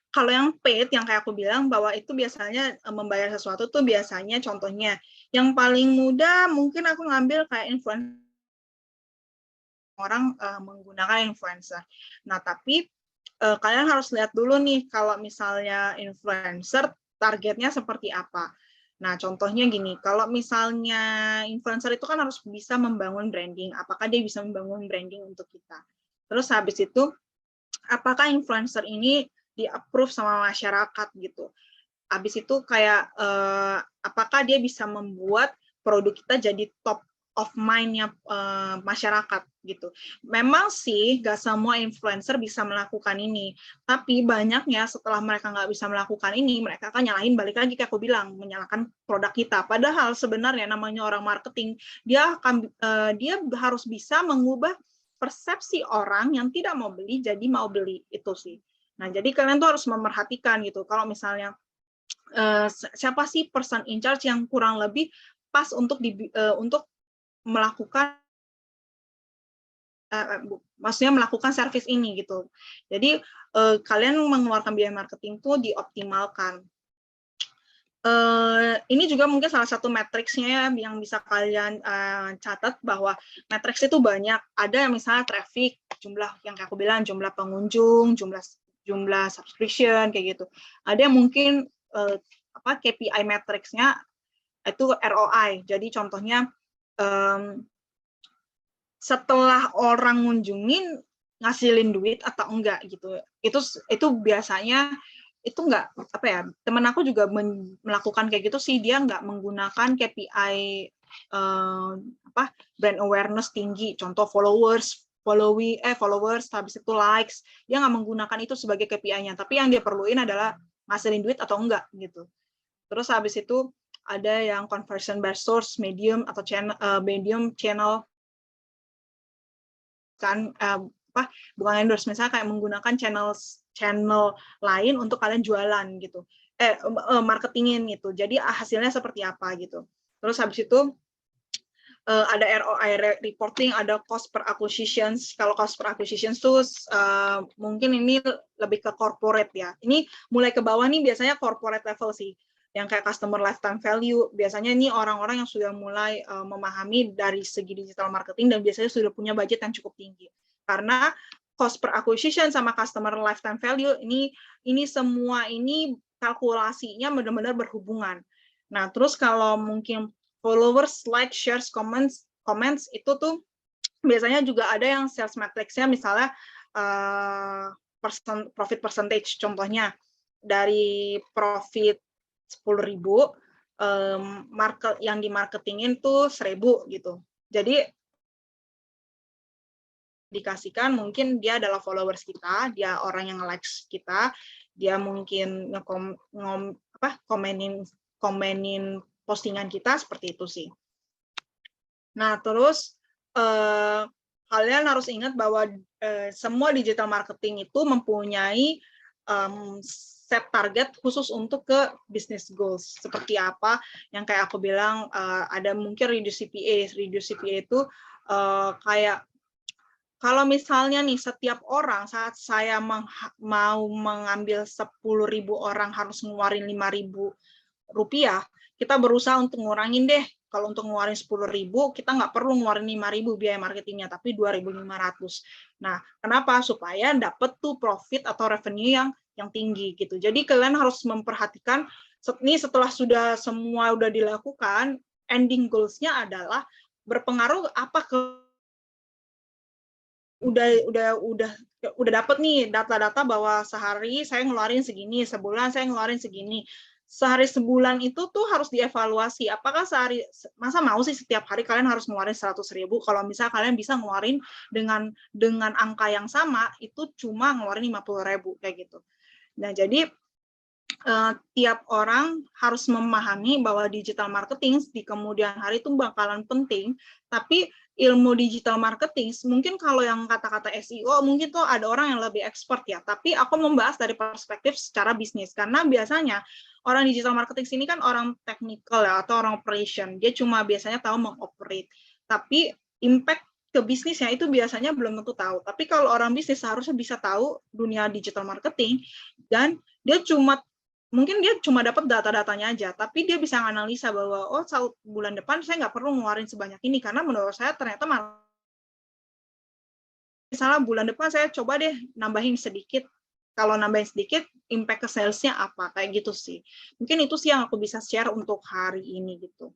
kalau yang paid, yang kayak aku bilang bahwa itu biasanya membayar sesuatu tuh biasanya contohnya yang paling mudah mungkin aku ngambil kayak influencer, orang menggunakan influencer. Nah, tapi kalian harus lihat dulu nih kalau misalnya influencer targetnya seperti apa. Nah, contohnya gini, kalau misalnya influencer itu kan harus bisa membangun branding. Apakah dia bisa membangun branding untuk kita? Terus habis itu apakah influencer ini di-approve sama masyarakat gitu. Habis itu kayak apakah dia bisa membuat produk kita jadi top of mind-nya masyarakat gitu. Memang sih gak semua influencer bisa melakukan ini, tapi banyaknya setelah mereka nggak bisa melakukan ini, mereka akan nyalahin, balik lagi kayak aku bilang, menyalahkan produk kita. Padahal sebenarnya namanya orang marketing, dia harus bisa mengubah persepsi orang yang tidak mau beli jadi mau beli, itu sih. Nah, jadi kalian tuh harus memerhatikan gitu. Kalau misalnya siapa sih person in charge yang kurang lebih pas untuk melakukan maksudnya melakukan service ini gitu. Jadi kalian mengeluarkan biaya marketing tuh dioptimalkan. Ini juga mungkin salah satu matriksnya yang bisa kalian catat, bahwa matriks itu banyak. Ada yang misalnya traffic, jumlah yang kayak aku bilang, jumlah pengunjung, jumlah subscription kayak gitu. Ada yang mungkin KPI matriksnya itu ROI. Jadi contohnya setelah orang ngunjungin ngasilin duit atau enggak gitu. Itu biasanya itu enggak, apa ya, teman aku juga melakukan kayak gitu sih, dia enggak menggunakan KPI brand awareness tinggi, contoh followers, habis itu likes, dia nggak menggunakan itu sebagai KPI-nya, tapi yang dia perluin adalah ngasilin duit atau enggak gitu. Terus habis itu ada yang conversion by source, medium atau medium channel, kan bukan endorse, misalnya kayak menggunakan channel lain untuk kalian jualan gitu, marketingin gitu, jadi hasilnya seperti apa gitu. Terus habis itu ada ROI reporting, ada cost per acquisitions. Kalau cost per acquisitions tuh mungkin ini lebih ke corporate ya. Ini mulai ke bawah nih biasanya corporate level sih, yang kayak customer lifetime value. Biasanya ini orang-orang yang sudah mulai memahami dari segi digital marketing dan biasanya sudah punya budget yang cukup tinggi. Karena cost per acquisition sama customer lifetime value ini semua ini kalkulasinya benar-benar berhubungan. Nah, terus kalau mungkin followers, like, shares, comments itu tuh biasanya juga ada yang sales matrix-nya, misalnya profit percentage. Contohnya dari profit 10.000, market yang dimarketingin tuh 1.000 gitu. Jadi dikasihkan mungkin dia adalah followers kita, dia orang yang likes kita, dia mungkin komenin postingan kita, seperti itu sih. Nah, terus kalian harus ingat bahwa semua digital marketing itu mempunyai set target khusus untuk ke business goals. Seperti apa yang kayak aku bilang, ada mungkin reduce CPA. Reduce CPA itu kayak kalau misalnya nih setiap orang saat saya mau mengambil 10.000 orang harus ngeluarin 5.000 rupiah, kita berusaha untuk ngurangin deh. Kalau untuk ngeluarin 10.000, kita nggak perlu ngeluarin 5.000 biaya marketingnya, tapi 2.500. Nah, kenapa? Supaya dapat tuh profit atau revenue yang tinggi gitu. Jadi kalian harus memperhatikan ini setelah sudah semua udah dilakukan, ending goals-nya adalah berpengaruh apa ke udah dapat nih data-data bahwa sehari saya ngeluarin segini, sebulan saya ngeluarin segini. Sehari sebulan itu tuh harus dievaluasi. Apakah sehari, masa mau sih setiap hari kalian harus ngeluarin 100.000? Kalau misalnya kalian bisa ngeluarin dengan angka yang sama, itu cuma ngeluarin 50.000 kayak gitu. Nah, jadi tiap orang harus memahami bahwa digital marketing di kemudian hari itu bakalan penting, tapi ilmu digital marketing, mungkin kalau yang kata-kata SEO, mungkin tuh ada orang yang lebih expert ya, tapi aku membahas dari perspektif secara bisnis, karena biasanya orang digital marketing sini kan orang technical ya, atau orang operation, dia cuma biasanya tahu mengoperate, tapi impact ke bisnisnya itu biasanya belum tentu tahu, tapi kalau orang bisnis seharusnya bisa tahu dunia digital marketing, dan dia mungkin dia cuma dapat data-datanya aja, tapi dia bisa analisa bahwa oh bulan depan saya nggak perlu ngeluarin sebanyak ini karena menurut saya ternyata misalnya bulan depan saya coba deh nambahin sedikit. Kalau nambahin sedikit, impact ke sales-nya apa kayak gitu sih. Mungkin itu sih yang aku bisa share untuk hari ini gitu.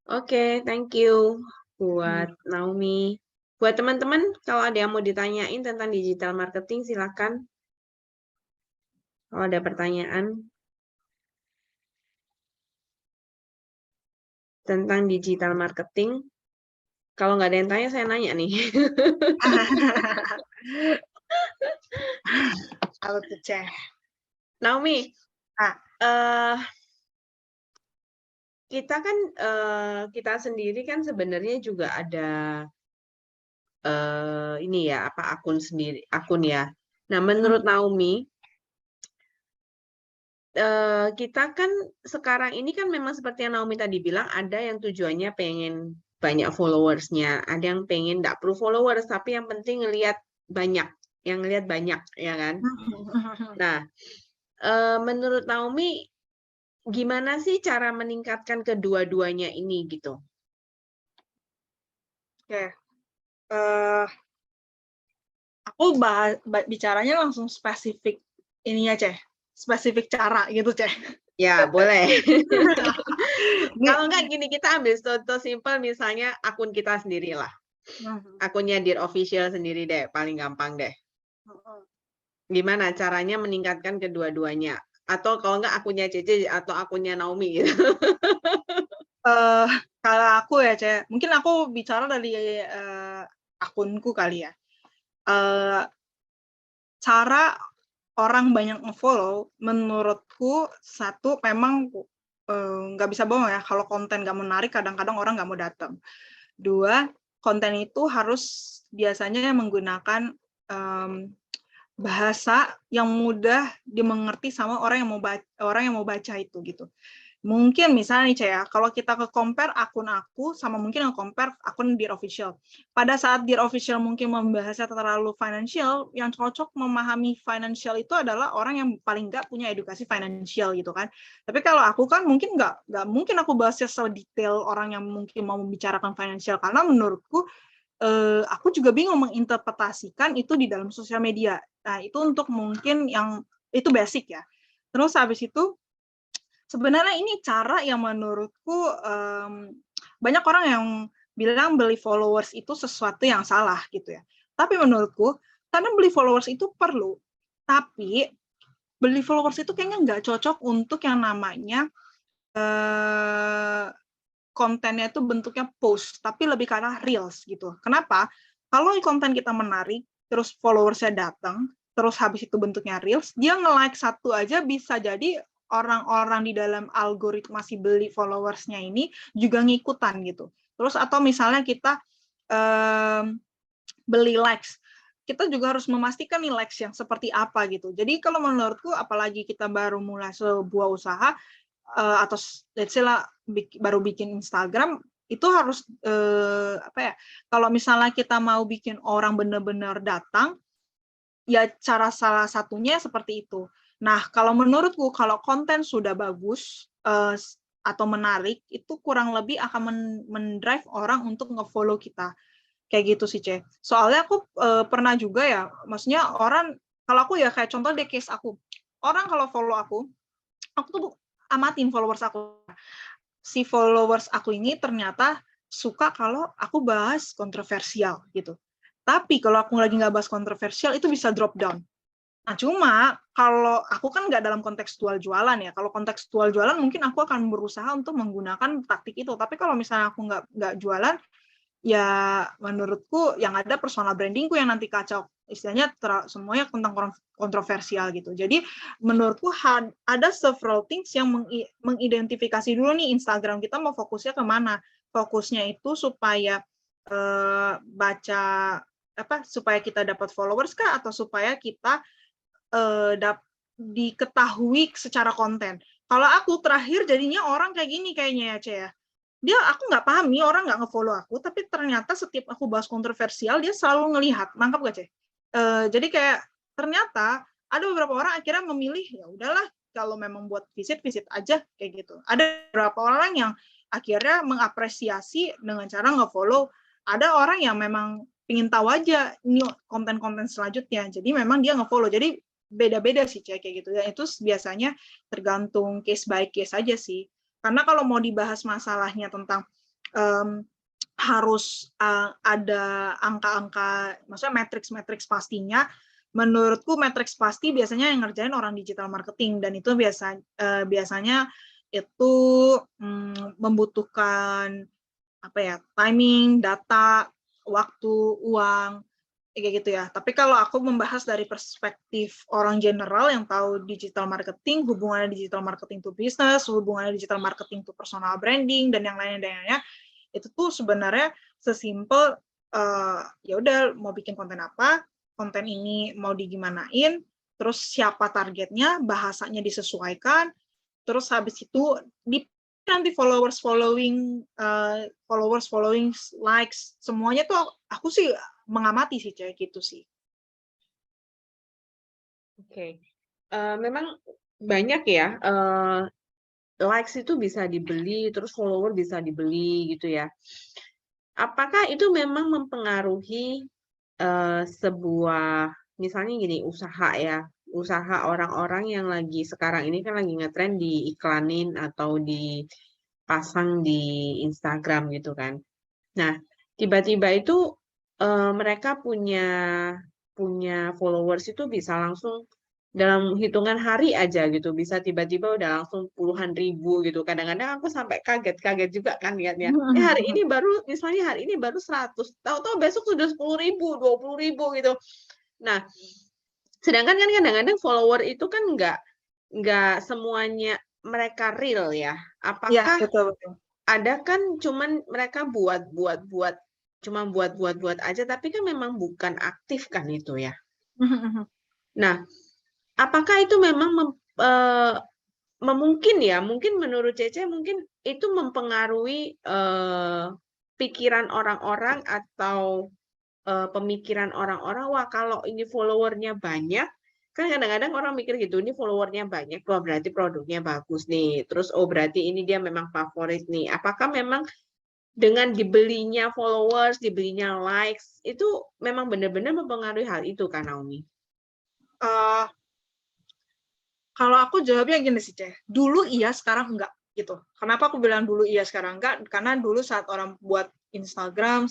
Oke, thank you buat Naomi. Buat teman-teman, kalau ada yang mau ditanyain tentang digital marketing, silakan. Kalau ada pertanyaan tentang digital marketing, kalau nggak ada yang tanya, saya nanya nih. Halo Ceh. Naomi, kita sendiri kan sebenarnya juga ada ini ya, akun ya. Nah, menurut Naomi, kita kan sekarang ini kan memang seperti yang Naomi tadi bilang, ada yang tujuannya pengen banyak followersnya, ada yang pengen nggak perlu followers, tapi yang penting ngelihat banyak, ya kan? Nah, menurut Naomi, gimana sih cara meningkatkan kedua-duanya ini gitu? Oke. Aku bicaranya langsung spesifik ininya, Ceh. Spesifik cara gitu, Ceh. Ya, boleh. Kalau nggak gini, kita ambil contoh simpel, misalnya akun kita sendiri lah. Akunnya Dear Official sendiri deh, paling gampang deh. Gimana caranya meningkatkan kedua-duanya? Atau kalau nggak akunnya Cece atau akunnya Naomi gitu. Kalau aku ya, Ceh, mungkin aku bicara dari akunku kali ya. Cara orang banyak nge-follow, menurutku satu memang nggak bisa bohong ya, kalau konten nggak menarik kadang-kadang orang nggak mau datang. Dua, konten itu harus biasanya menggunakan bahasa yang mudah dimengerti sama orang yang mau baca itu gitu. Mungkin misalnya nih Caya, kalau kita compare akun aku sama mungkin compare akun Dear Official. Pada saat Dear Official mungkin membahasnya terlalu financial, yang cocok memahami financial itu adalah orang yang paling nggak punya edukasi financial gitu kan. Tapi kalau aku kan mungkin nggak mungkin aku bahasnya sedetail orang yang mungkin mau membicarakan financial, karena menurutku aku juga bingung menginterpretasikan itu di dalam sosial media. Nah, itu untuk mungkin yang itu basic ya. Terus habis itu sebenarnya ini cara yang menurutku banyak orang yang bilang beli followers itu sesuatu yang salah gitu ya. Tapi menurutku, karena beli followers itu perlu, tapi beli followers itu kayaknya nggak cocok untuk yang namanya kontennya itu bentuknya post, tapi lebih ke arah reels gitu. Kenapa? Kalau konten kita menarik, terus followersnya datang, terus habis itu bentuknya reels, dia nge-like satu aja bisa jadi orang-orang di dalam algoritma si beli followersnya ini juga ngikutan gitu. Terus atau misalnya kita beli likes. Kita juga harus memastikan nih likes yang seperti apa gitu. Jadi kalau menurutku, apalagi kita baru mulai sebuah usaha, atau let's say lah baru bikin Instagram, itu harus apa ya? Kalau misalnya kita mau bikin orang benar-benar datang, ya cara salah satunya seperti itu. Nah, kalau menurutku kalau konten sudah bagus atau menarik, itu kurang lebih akan mendrive orang untuk nge-follow kita. Kayak gitu sih, Ce. Soalnya aku pernah juga ya, maksudnya orang, kalau aku ya kayak contoh deh case aku. Orang kalau follow aku tuh amatin followers aku. Si followers aku ini ternyata suka kalau aku bahas kontroversial gitu. Tapi kalau aku lagi nggak bahas kontroversial, itu bisa drop down. Nah, cuma kalau aku kan nggak dalam kontekstual jualan ya. Kalau kontekstual jualan mungkin aku akan berusaha untuk menggunakan taktik itu. Tapi kalau misalnya aku nggak jualan, ya menurutku yang ada personal brandingku yang nanti kacau. Istilahnya semuanya tentang kontroversial gitu. Jadi menurutku ada several things yang mengidentifikasi dulu nih Instagram kita mau fokusnya kemana. Fokusnya itu supaya baca supaya kita dapat followers kah, atau supaya kita diketahui secara konten. Kalau aku terakhir jadinya orang kayak gini kayaknya ya, Ce ya. Aku nggak pahami, orang nggak nge-follow aku, tapi ternyata setiap aku bahas kontroversial, dia selalu ngelihat. Nangkep gak, Ce? Jadi kayak ternyata ada beberapa orang akhirnya memilih, ya udahlah, kalau memang buat visit aja, kayak gitu. Ada beberapa orang yang akhirnya mengapresiasi dengan cara nge-follow. Ada orang yang memang ingin tahu aja ini konten-konten selanjutnya, jadi memang dia nge-follow. Jadi beda-beda sih, Ce, kayak gitu. Dan itu biasanya tergantung case by case aja sih. Karena kalau mau dibahas masalahnya tentang harus ada angka-angka, maksudnya matriks pastinya, menurutku matriks pasti biasanya yang ngerjain orang digital marketing, dan itu biasanya itu membutuhkan timing, data, waktu, uang, kayak gitu ya. Tapi kalau aku membahas dari perspektif orang general yang tahu digital marketing, hubungannya digital marketing to business, hubungannya digital marketing to personal branding, dan yang lainnya, itu tuh sebenarnya sesimpel ya udah mau bikin konten apa, konten ini mau digimanain, terus siapa targetnya, bahasanya disesuaikan, terus habis itu nanti followers following, likes, semuanya tuh aku sih mengamati sih, kayak gitu sih. Oke. Memang banyak ya, likes itu bisa dibeli, terus follower bisa dibeli gitu ya. Apakah itu memang mempengaruhi sebuah, misalnya gini, usaha ya, usaha orang-orang yang lagi sekarang ini kan lagi ngetren diiklanin atau dipasang di Instagram gitu kan. Nah, tiba-tiba itu mereka punya followers itu bisa langsung dalam hitungan hari aja gitu, bisa tiba-tiba udah langsung puluhan ribu gitu. Kadang-kadang aku sampai kaget juga kan lihatnya. Ya hari ini baru, misalnya hari ini baru 100, tahu-tahu besok sudah 10.000, 20.000 gitu. Nah, sedangkan kan kadang-kadang follower itu kan nggak semuanya mereka real ya. Apakah betul. ada kan cuman mereka cuma buat aja, tapi kan memang bukan aktif kan itu ya. Nah, apakah itu memang mungkin menurut Cece mungkin itu mempengaruhi pikiran orang-orang atau pemikiran orang-orang, wah kalau ini followernya banyak, kan kadang-kadang orang mikir gitu, ini followernya banyak, wah berarti produknya bagus nih, terus oh berarti ini dia memang favorit nih. Apakah memang dengan dibelinya followers, dibelinya likes, itu memang benar-benar mempengaruhi hal itu kan, Naomi? Kalau aku jawabnya gini sih, Ceh. Dulu iya, sekarang enggak gitu. Kenapa aku bilang dulu iya, sekarang enggak? Karena dulu saat orang buat Instagram,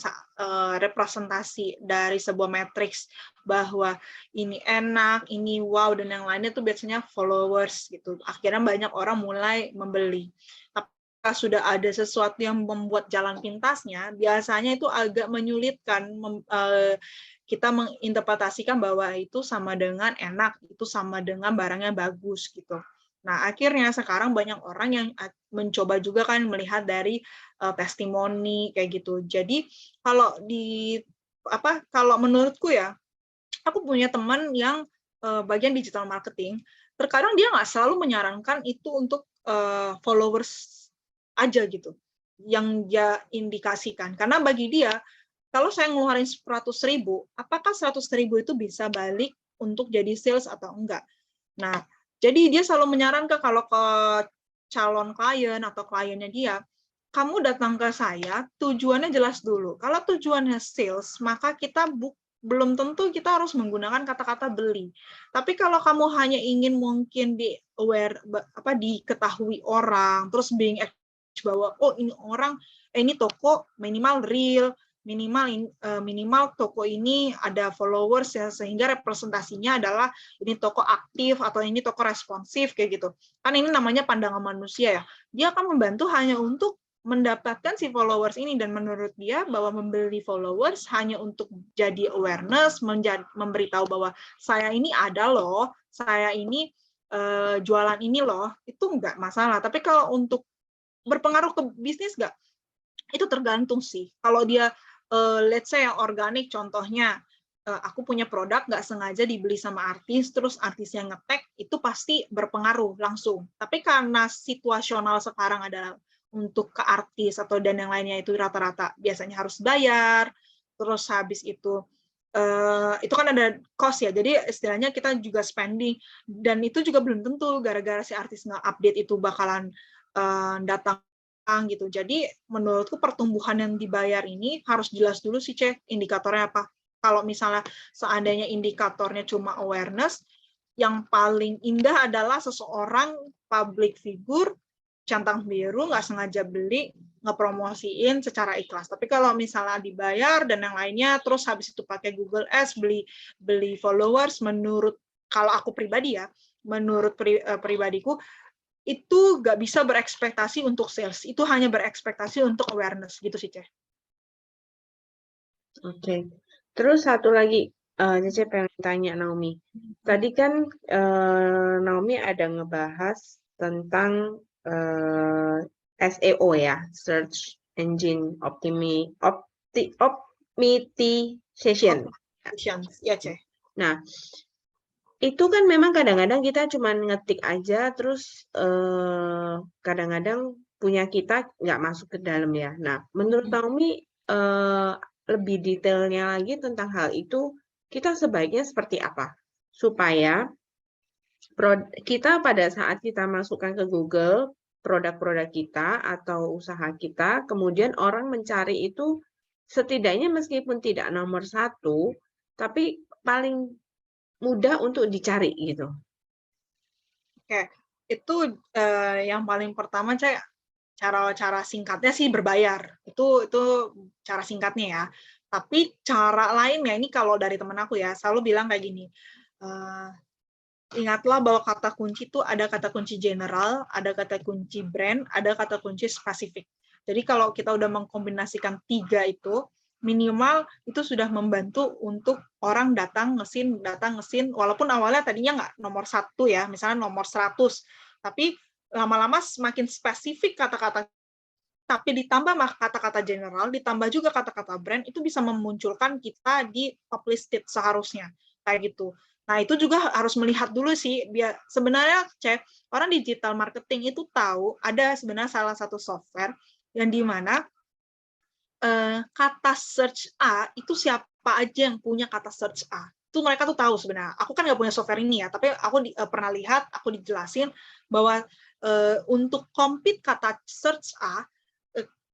representasi dari sebuah matriks bahwa ini enak, ini wow, dan yang lainnya tuh biasanya followers gitu. Akhirnya banyak orang mulai membeli. Tapi sudah ada sesuatu yang membuat jalan pintasnya, biasanya itu agak menyulitkan kita menginterpretasikan bahwa itu sama dengan enak, itu sama dengan barangnya bagus gitu. Nah, akhirnya sekarang banyak orang yang mencoba juga kan melihat dari testimoni kayak gitu. Jadi kalau di kalau menurutku ya, aku punya teman yang bagian digital marketing, terkadang dia nggak selalu menyarankan itu untuk followers aja gitu, yang dia indikasikan. Karena bagi dia, kalau saya ngeluarin 100.000, apakah 100.000 itu bisa balik untuk jadi sales atau enggak? Nah, jadi dia selalu menyarankan kalau ke calon klien atau kliennya dia, kamu datang ke saya, tujuannya jelas dulu. Kalau tujuannya sales, maka kita belum tentu kita harus menggunakan kata-kata beli. Tapi kalau kamu hanya ingin mungkin diketahui orang, terus being bahwa oh ini orang, ini toko minimal real, minimal toko ini ada followers ya, sehingga representasinya adalah ini toko aktif atau ini toko responsif kayak gitu. Kan ini namanya pandangan manusia ya. Dia akan membantu hanya untuk mendapatkan si followers ini, dan menurut dia bahwa membeli followers hanya untuk jadi awareness, memberitahu bahwa saya ini ada loh, saya ini jualan ini loh, itu enggak masalah. Tapi kalau untuk berpengaruh ke bisnis enggak? Itu tergantung sih. Kalau dia let's say yang organik, contohnya aku punya produk nggak sengaja dibeli sama artis, terus artisnya nge-tag, itu pasti berpengaruh langsung. Tapi karena situasional sekarang adalah untuk ke artis atau dan yang lainnya itu rata-rata biasanya harus bayar, terus habis itu kan ada cost ya, jadi istilahnya kita juga spending, dan itu juga belum tentu gara-gara si artis nge-update itu bakalan datang gitu. Jadi menurutku pertumbuhan yang dibayar ini harus jelas dulu sih, cek indikatornya apa. Kalau misalnya seandainya indikatornya cuma awareness, yang paling indah adalah seseorang public figure, centang biru, nggak sengaja beli, ngepromosiin secara ikhlas. Tapi kalau misalnya dibayar dan yang lainnya, terus habis itu pakai Google Ads, beli followers, kalau aku pribadi ya, menurut pribadiku, itu nggak bisa berekspektasi untuk sales. Itu hanya berekspektasi untuk awareness, gitu sih, Ceh. Oke. Terus satu lagi, Cece pengen tanya Naomi. Tadi kan Naomi ada ngebahas tentang SEO ya, Search Engine Optimization. Ya, Ceh. Nah, itu kan memang kadang-kadang kita cuma ngetik aja, terus kadang-kadang punya kita nggak masuk ke dalam ya. Nah, menurut Naomi lebih detailnya lagi tentang hal itu, kita sebaiknya seperti apa? Supaya kita pada saat kita masukkan ke Google, produk-produk kita atau usaha kita, kemudian orang mencari itu setidaknya meskipun tidak nomor 1, tapi paling mudah untuk dicari gitu. Oke, itu yang paling pertama, Cek, cara singkatnya sih berbayar. Itu cara singkatnya ya. Tapi cara lainnya, ini kalau dari teman aku ya, selalu bilang kayak gini, ingatlah bahwa kata kunci itu ada kata kunci general, ada kata kunci brand, ada kata kunci spesifik. Jadi kalau kita udah mengkombinasikan 3 itu, minimal itu sudah membantu untuk orang datang ngesin, walaupun awalnya tadinya nggak nomor 1 ya, misalnya nomor 100, tapi lama-lama semakin spesifik kata-kata, tapi ditambah kata-kata general, ditambah juga kata-kata brand, itu bisa memunculkan kita di top listed seharusnya, kayak gitu. Nah, itu juga harus melihat dulu sih, biar sebenarnya cek orang digital marketing itu tahu ada sebenarnya salah satu software yang di mana kata search A itu siapa aja yang punya kata search A. Itu mereka tuh tahu sebenarnya. Aku kan nggak punya software ini ya, tapi aku pernah lihat, aku dijelasin bahwa untuk compete kata search A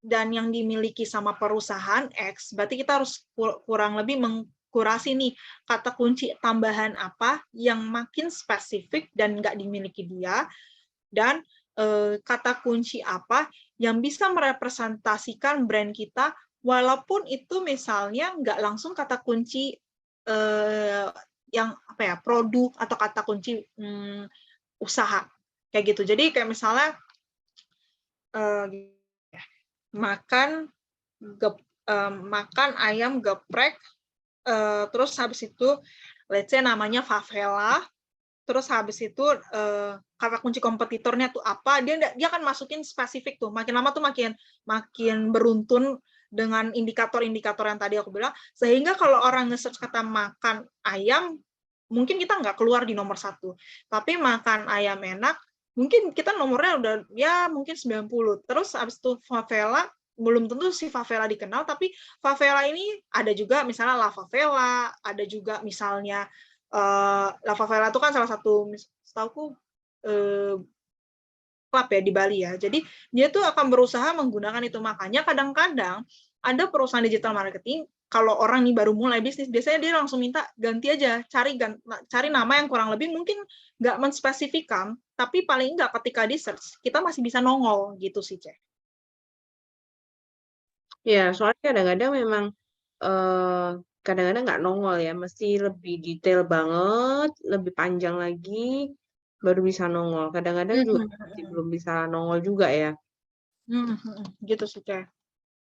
dan yang dimiliki sama perusahaan X, berarti kita harus kurang lebih mengkurasi nih kata kunci tambahan apa yang makin spesifik dan nggak dimiliki dia, dan kata kunci apa yang bisa merepresentasikan brand kita, walaupun itu misalnya nggak langsung kata kunci yang apa ya, produk atau kata kunci usaha kayak gitu. Jadi kayak misalnya makan ayam geprek, terus habis itu let's say namanya favela, terus habis itu kata kunci kompetitornya tuh apa, dia akan masukin spesifik tuh, makin lama tuh makin beruntun dengan indikator-indikator yang tadi aku bilang, sehingga kalau orang nge-search kata makan ayam, mungkin kita nggak keluar di nomor 1. Tapi makan ayam enak, mungkin kita nomornya udah ya mungkin 90. Terus habis itu favela, belum tentu si favela dikenal, tapi favela ini ada juga misalnya La Favela, ada juga misalnya La Favela itu kan salah satu, setauku klub ya di Bali ya. Jadi dia tuh akan berusaha menggunakan itu. Makanya kadang-kadang ada perusahaan digital marketing, kalau orang nih baru mulai bisnis, biasanya dia langsung minta ganti aja, cari nama yang kurang lebih mungkin nggak menspesifikkan, tapi paling nggak ketika di search, kita masih bisa nongol gitu sih, Cek. Ya, soalnya kadang-kadang memang kadang-kadang nggak nongol ya, mesti lebih detail banget, lebih panjang lagi, baru bisa nongol. Kadang-kadang juga masih belum bisa nongol juga ya. Gitu sih, Cek.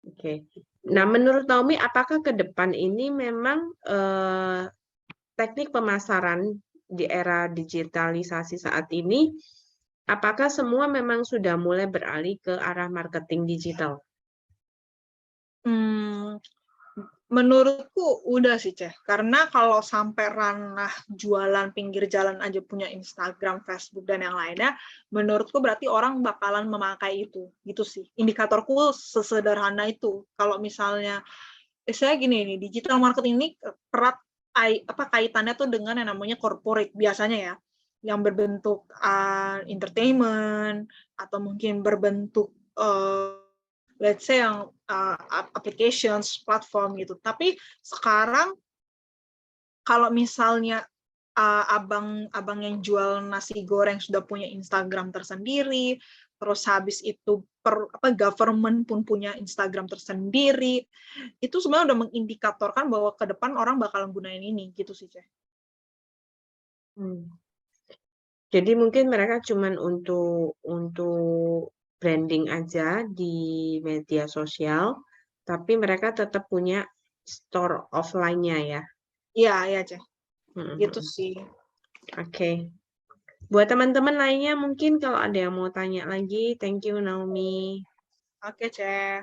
Oke. Nah, menurut Naomi, apakah ke depan ini memang teknik pemasaran di era digitalisasi saat ini, apakah semua memang sudah mulai beralih ke arah marketing digital? Menurutku udah sih, Ceh. Karena kalau sampai ranah jualan pinggir jalan aja punya Instagram, Facebook, dan yang lainnya, menurutku berarti orang bakalan memakai itu. Gitu sih. Indikatorku sesederhana itu. Kalau misalnya, saya gini nih, digital marketing ini erat kaitannya tuh dengan yang namanya corporate biasanya ya, yang berbentuk entertainment, atau mungkin berbentuk let's say yang applications, platform gitu. Tapi sekarang kalau misalnya abang yang jual nasi goreng sudah punya Instagram tersendiri, terus habis itu government pun punya Instagram tersendiri, itu sebenarnya udah mengindikatorkan bahwa ke depan orang bakal gunain ini gitu sih, Ceh. Jadi mungkin mereka cuman untuk branding aja di media sosial, tapi mereka tetap punya store offline-nya ya. Iya, ya, Ceh. Gitu sih. Oke. Buat teman-teman lainnya mungkin kalau ada yang mau tanya lagi, thank you Naomi. Oke, Ceh.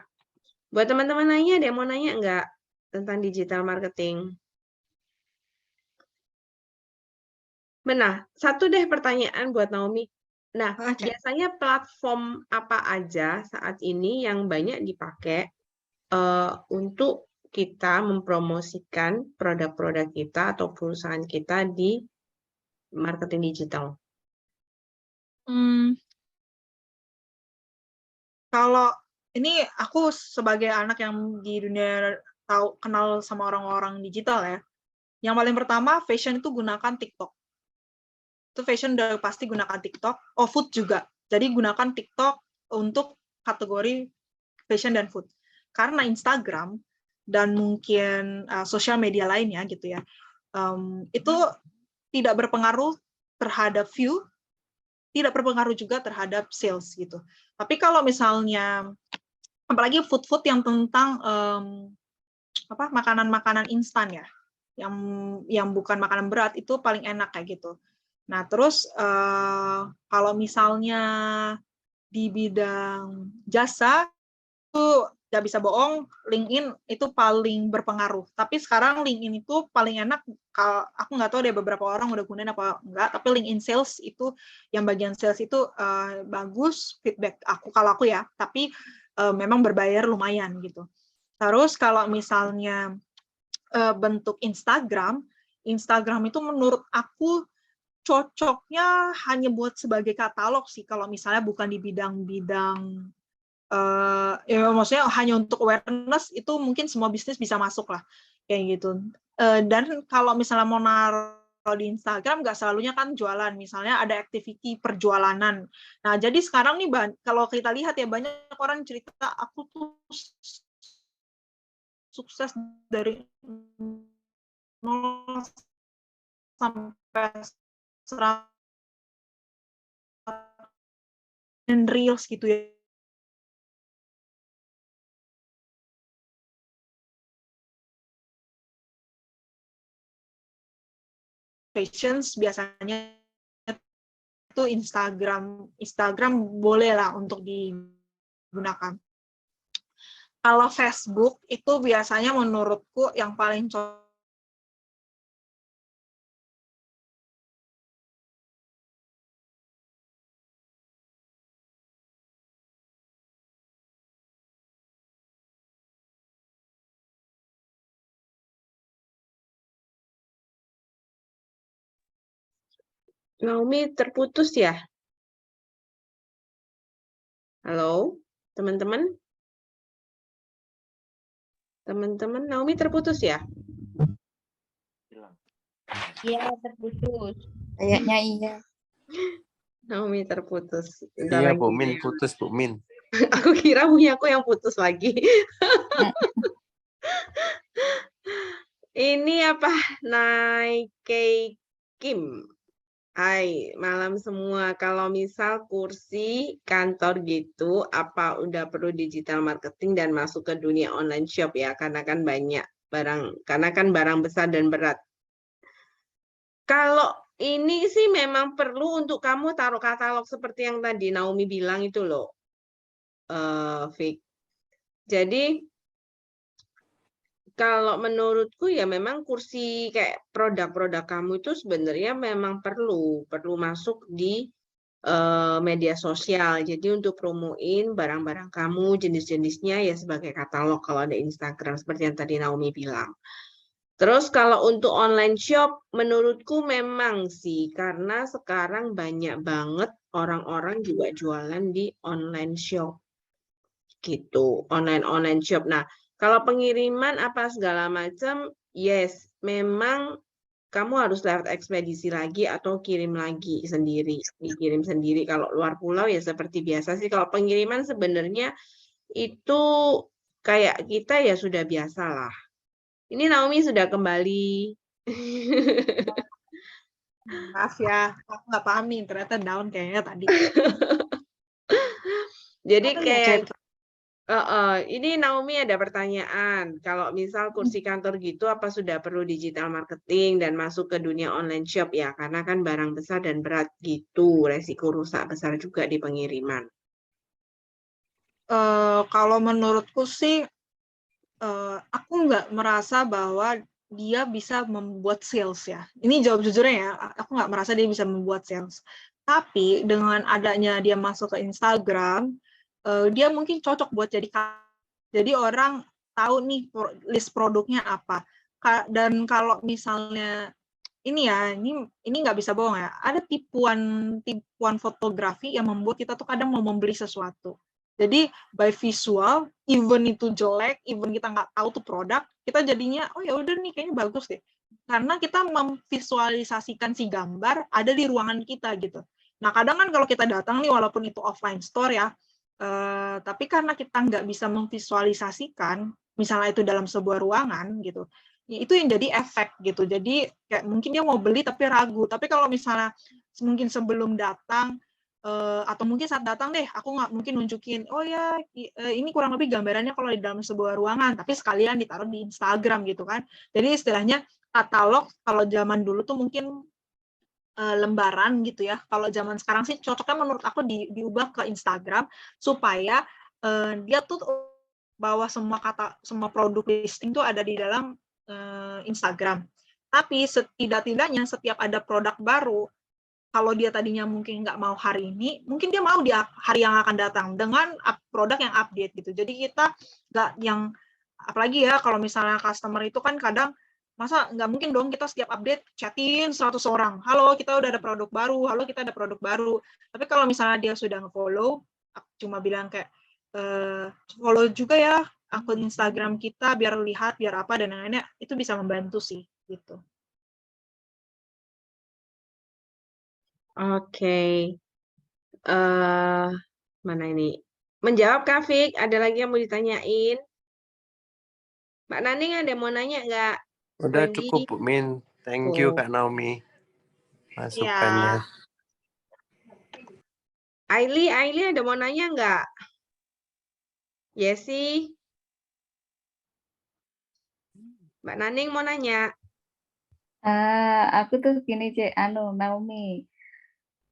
Buat teman-teman lainnya ada yang mau nanya nggak tentang digital marketing? Nah, satu deh pertanyaan buat Naomi. Nah, biasanya platform apa aja saat ini yang banyak dipakai untuk kita mempromosikan produk-produk kita atau perusahaan kita di marketing digital? Kalau ini aku sebagai anak yang di dunia kenal sama orang-orang digital ya, yang paling pertama fashion itu gunakan TikTok. Itu fashion udah pasti gunakan TikTok. Oh, food juga. Jadi gunakan TikTok untuk kategori fashion dan food. Karena Instagram dan mungkin sosial media lainnya gitu ya, itu tidak berpengaruh terhadap view, tidak berpengaruh juga terhadap sales gitu. Tapi kalau misalnya apalagi food yang tentang makanan-makanan instan ya, yang bukan makanan berat itu paling enak kayak gitu. Nah terus kalau misalnya di bidang jasa itu nggak bisa bohong, LinkedIn itu paling berpengaruh. Tapi sekarang LinkedIn itu paling enak. Aku nggak tahu deh beberapa orang udah gunain apa enggak, tapi LinkedIn Sales itu, yang bagian sales itu bagus feedback kalau aku ya. Tapi memang berbayar lumayan gitu. Terus kalau misalnya bentuk Instagram itu menurut aku cocoknya hanya buat sebagai katalog sih, kalau misalnya bukan di bidang-bidang ya maksudnya hanya untuk awareness, itu mungkin semua bisnis bisa masuk lah kayak gitu. Dan kalau misalnya mau naruh di Instagram, nggak selalunya kan jualan, misalnya ada activity perjualanan. Nah jadi sekarang nih kalau kita lihat ya, banyak orang cerita aku tuh sukses dari 0 sampai 100 reels gitu ya. Passions biasanya itu Instagram boleh lah untuk digunakan. Kalau Facebook itu biasanya menurutku yang paling cocok. Naomi terputus ya? Halo, teman-teman? Teman-teman, Naomi terputus ya? Iya, terputus. Kayaknya iya. Naomi terputus. Bentar Iya, lagi. Bu Min, putus Bu Min. Aku kira punya aku yang putus lagi. Ini apa? Naikei Kim. Hai, malam semua. Kalau misal kursi kantor gitu, apa udah perlu digital marketing dan masuk ke dunia online shop ya? Karena kan banyak barang, karena kan barang besar dan berat. Kalau ini sih memang perlu untuk kamu taruh katalog seperti yang tadi Naomi bilang itu loh, Vic. Jadi kalau menurutku ya memang kursi kayak produk-produk kamu itu sebenarnya memang perlu masuk di media sosial. Jadi untuk promoin barang-barang kamu, jenis-jenisnya ya sebagai katalog kalau ada Instagram seperti yang tadi Naomi bilang. Terus kalau untuk online shop, menurutku memang sih, karena sekarang banyak banget orang-orang juga jualan di online shop. Gitu, online shop. Nah, kalau pengiriman apa segala macam, yes, memang kamu harus lewat ekspedisi lagi atau kirim lagi sendiri, dikirim sendiri. Kalau luar pulau ya seperti biasa sih. Kalau pengiriman sebenarnya itu kayak kita ya sudah biasa lah. Ini Naomi sudah kembali. Maaf ya, aku nggak paham nih, ternyata down kayaknya tadi. Jadi Apa ya, kayak Cep? ini Naomi ada pertanyaan. Kalau misal kursi kantor gitu, apa sudah perlu digital marketing dan masuk ke dunia online shop ya? Karena kan barang besar dan berat gitu, resiko rusak besar juga di pengiriman. Kalau menurutku sih, aku nggak merasa bahwa dia bisa membuat sales ya. Ini jawab jujurnya ya, aku nggak merasa dia bisa membuat sales. Tapi dengan adanya dia masuk ke Instagram, dia mungkin cocok buat jadi orang tahu nih list produknya apa. Dan kalau misalnya ini ya, ini nggak bisa bohong ya. Ada tipuan fotografi yang membuat kita tuh kadang mau membeli sesuatu. Jadi by visual, even itu jelek, even kita nggak tahu tuh produk, kita jadinya oh ya udah nih kayaknya bagus deh. Karena kita memvisualisasikan si gambar ada di ruangan kita gitu. Nah kadang kan kalau kita datang nih walaupun itu offline store ya, tapi karena kita nggak bisa memvisualisasikan, misalnya itu dalam sebuah ruangan gitu, itu yang jadi efek gitu. Jadi kayak mungkin dia mau beli tapi ragu. Tapi kalau misalnya mungkin sebelum datang atau mungkin saat datang deh, aku nggak mungkin nunjukin, oh ya ini kurang lebih gambarannya kalau di dalam sebuah ruangan, tapi sekalian ditaruh di Instagram gitu kan. Jadi istilahnya katalog kalau zaman dulu tuh mungkin lembaran gitu ya. Kalau zaman sekarang sih cocoknya menurut aku diubah ke Instagram supaya dia tuh bahwa semua produk listing tuh ada di dalam Instagram. Tapi setidak-tidaknya setiap ada produk baru, kalau dia tadinya mungkin nggak mau hari ini, mungkin dia mau di hari yang akan datang dengan produk yang update gitu. Jadi kita nggak yang, apalagi ya kalau misalnya customer itu kan kadang, masa nggak mungkin dong kita setiap update chatin 100 orang, halo kita udah ada produk baru, halo kita ada produk baru. Tapi kalau misalnya dia sudah nge-follow, aku cuma bilang kayak, follow juga ya akun Instagram kita biar lihat, biar apa, dan lain-lainnya, itu bisa membantu sih, gitu. Oke. Mana ini? Menjawab Kak Fik, ada lagi yang mau ditanyain? Mbak Naning ada mau nanya nggak? Udah Wendy? cukup Bu Min. Thank you Kak Naomi. Masukannya. Aili ada mau nanya nggak? Yesi? Mbak Naning mau nanya? Aku tuh gini, Cek, Naomi.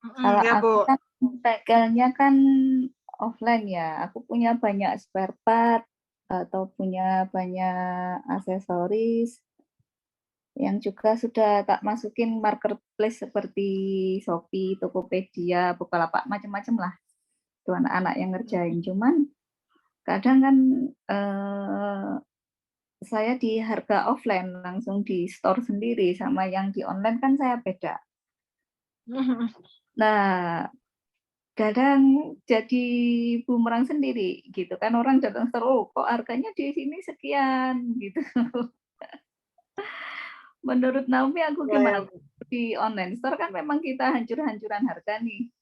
Kalau Ya, aku Bu. kan bengkelnya kan offline ya. Aku punya banyak spare part, atau punya banyak aksesoris yang juga sudah tak masukin marketplace seperti Shopee, Tokopedia, Bukalapak, macam-macam lah. Itu anak-anak yang ngerjain. Cuman kadang kan saya di harga offline langsung di store sendiri sama yang di online kan saya beda. Nah, kadang jadi bumerang sendiri gitu kan, orang datang store, oh kok harganya di sini sekian gitu. Menurut Naomi aku gimana? Di online store kan memang kita hancur-hancuran harga nih.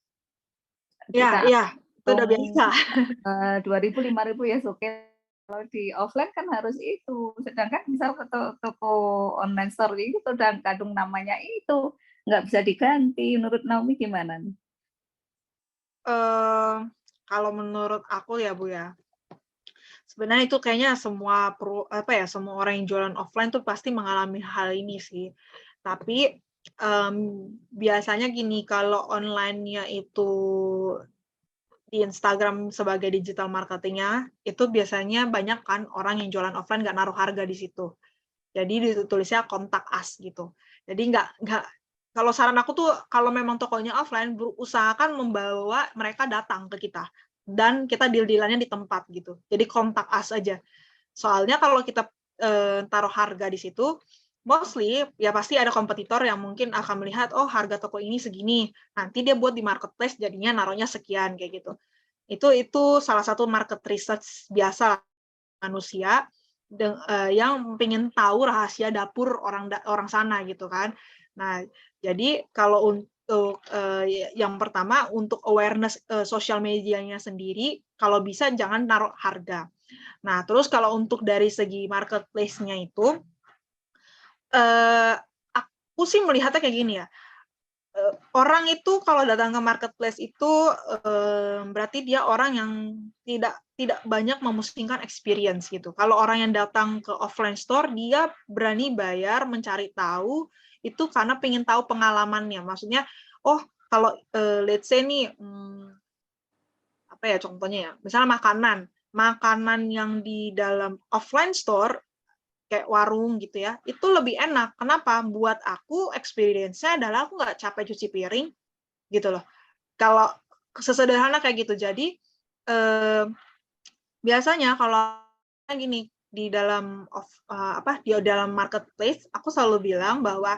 Ya, Kita iya, itu udah biasa. 2.000, 5.000 ya oke. Kalau di offline kan harus itu. Sedangkan misal ke toko online store itu udah kadung namanya itu, nggak bisa diganti. Menurut Naomi gimana nih? Kalau menurut aku ya Bu ya, sebenarnya itu kayaknya semua semua orang yang jualan offline tuh pasti mengalami hal ini sih. Tapi biasanya gini, kalau online-nya itu di Instagram sebagai digital marketingnya, itu biasanya banyak kan orang yang jualan offline nggak naruh harga di situ. Jadi ditulisnya kontak us gitu. Jadi nggak kalau saran aku tuh kalau memang tokonya offline, usahakan membawa mereka datang ke kita dan kita deal-dealannya di tempat gitu. Jadi kontak us aja. Soalnya kalau kita taruh harga di situ, mostly ya pasti ada kompetitor yang mungkin akan melihat, oh harga toko ini segini, nanti dia buat di marketplace jadinya naruhnya sekian kayak gitu. Itu salah satu market research biasa manusia yang pengen tahu rahasia dapur orang sana gitu kan. Nah, jadi kalau untuk yang pertama untuk awareness sosial medianya sendiri, kalau bisa jangan naruh harga. Nah, terus kalau untuk dari segi marketplace-nya itu, aku sih melihatnya kayak gini ya. Orang itu kalau datang ke marketplace itu berarti dia orang yang tidak banyak memusingkan experience gitu. Kalau orang yang datang ke offline store, dia berani bayar, mencari tahu, itu karena pengen tahu pengalamannya. Maksudnya, oh kalau let's say nih, apa ya contohnya ya, misalnya makanan yang di dalam offline store kayak warung gitu ya, itu lebih enak. Kenapa? Buat aku experience-nya adalah aku nggak capek cuci piring gitu loh. Kalau sesederhana kayak gitu. Jadi biasanya kalau gini di dalam di dalam marketplace, aku selalu bilang bahwa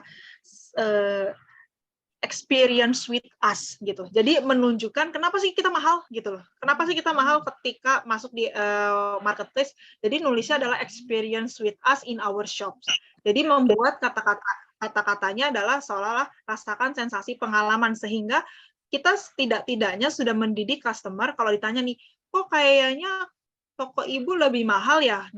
experience with us gitu. Jadi menunjukkan kenapa sih kita mahal gitu loh. Kenapa sih kita mahal ketika masuk di marketplace. Jadi nulisnya adalah experience with us in our shops. Jadi membuat kata-katanya adalah seolah-olah rasakan sensasi pengalaman sehingga kita tidak-tidaknya sudah mendidik customer kalau ditanya nih, kok kayaknya toko ibu lebih mahal ya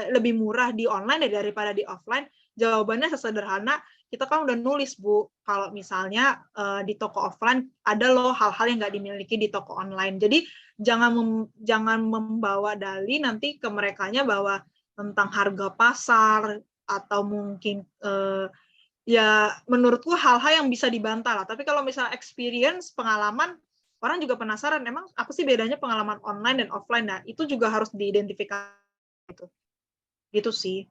lebih murah di online daripada di offline. Jawabannya sesederhana, kita kan udah nulis Bu, kalau misalnya di toko offline ada loh hal-hal yang nggak dimiliki di toko online. Jadi jangan membawa dalih nanti ke merekanya bahwa tentang harga pasar atau mungkin ya menurutku hal-hal yang bisa dibantah lah. Tapi kalau misalnya experience, pengalaman, orang juga penasaran, emang apa sih bedanya pengalaman online dan offline? Nah, itu juga harus diidentifikasi. Gitu sih.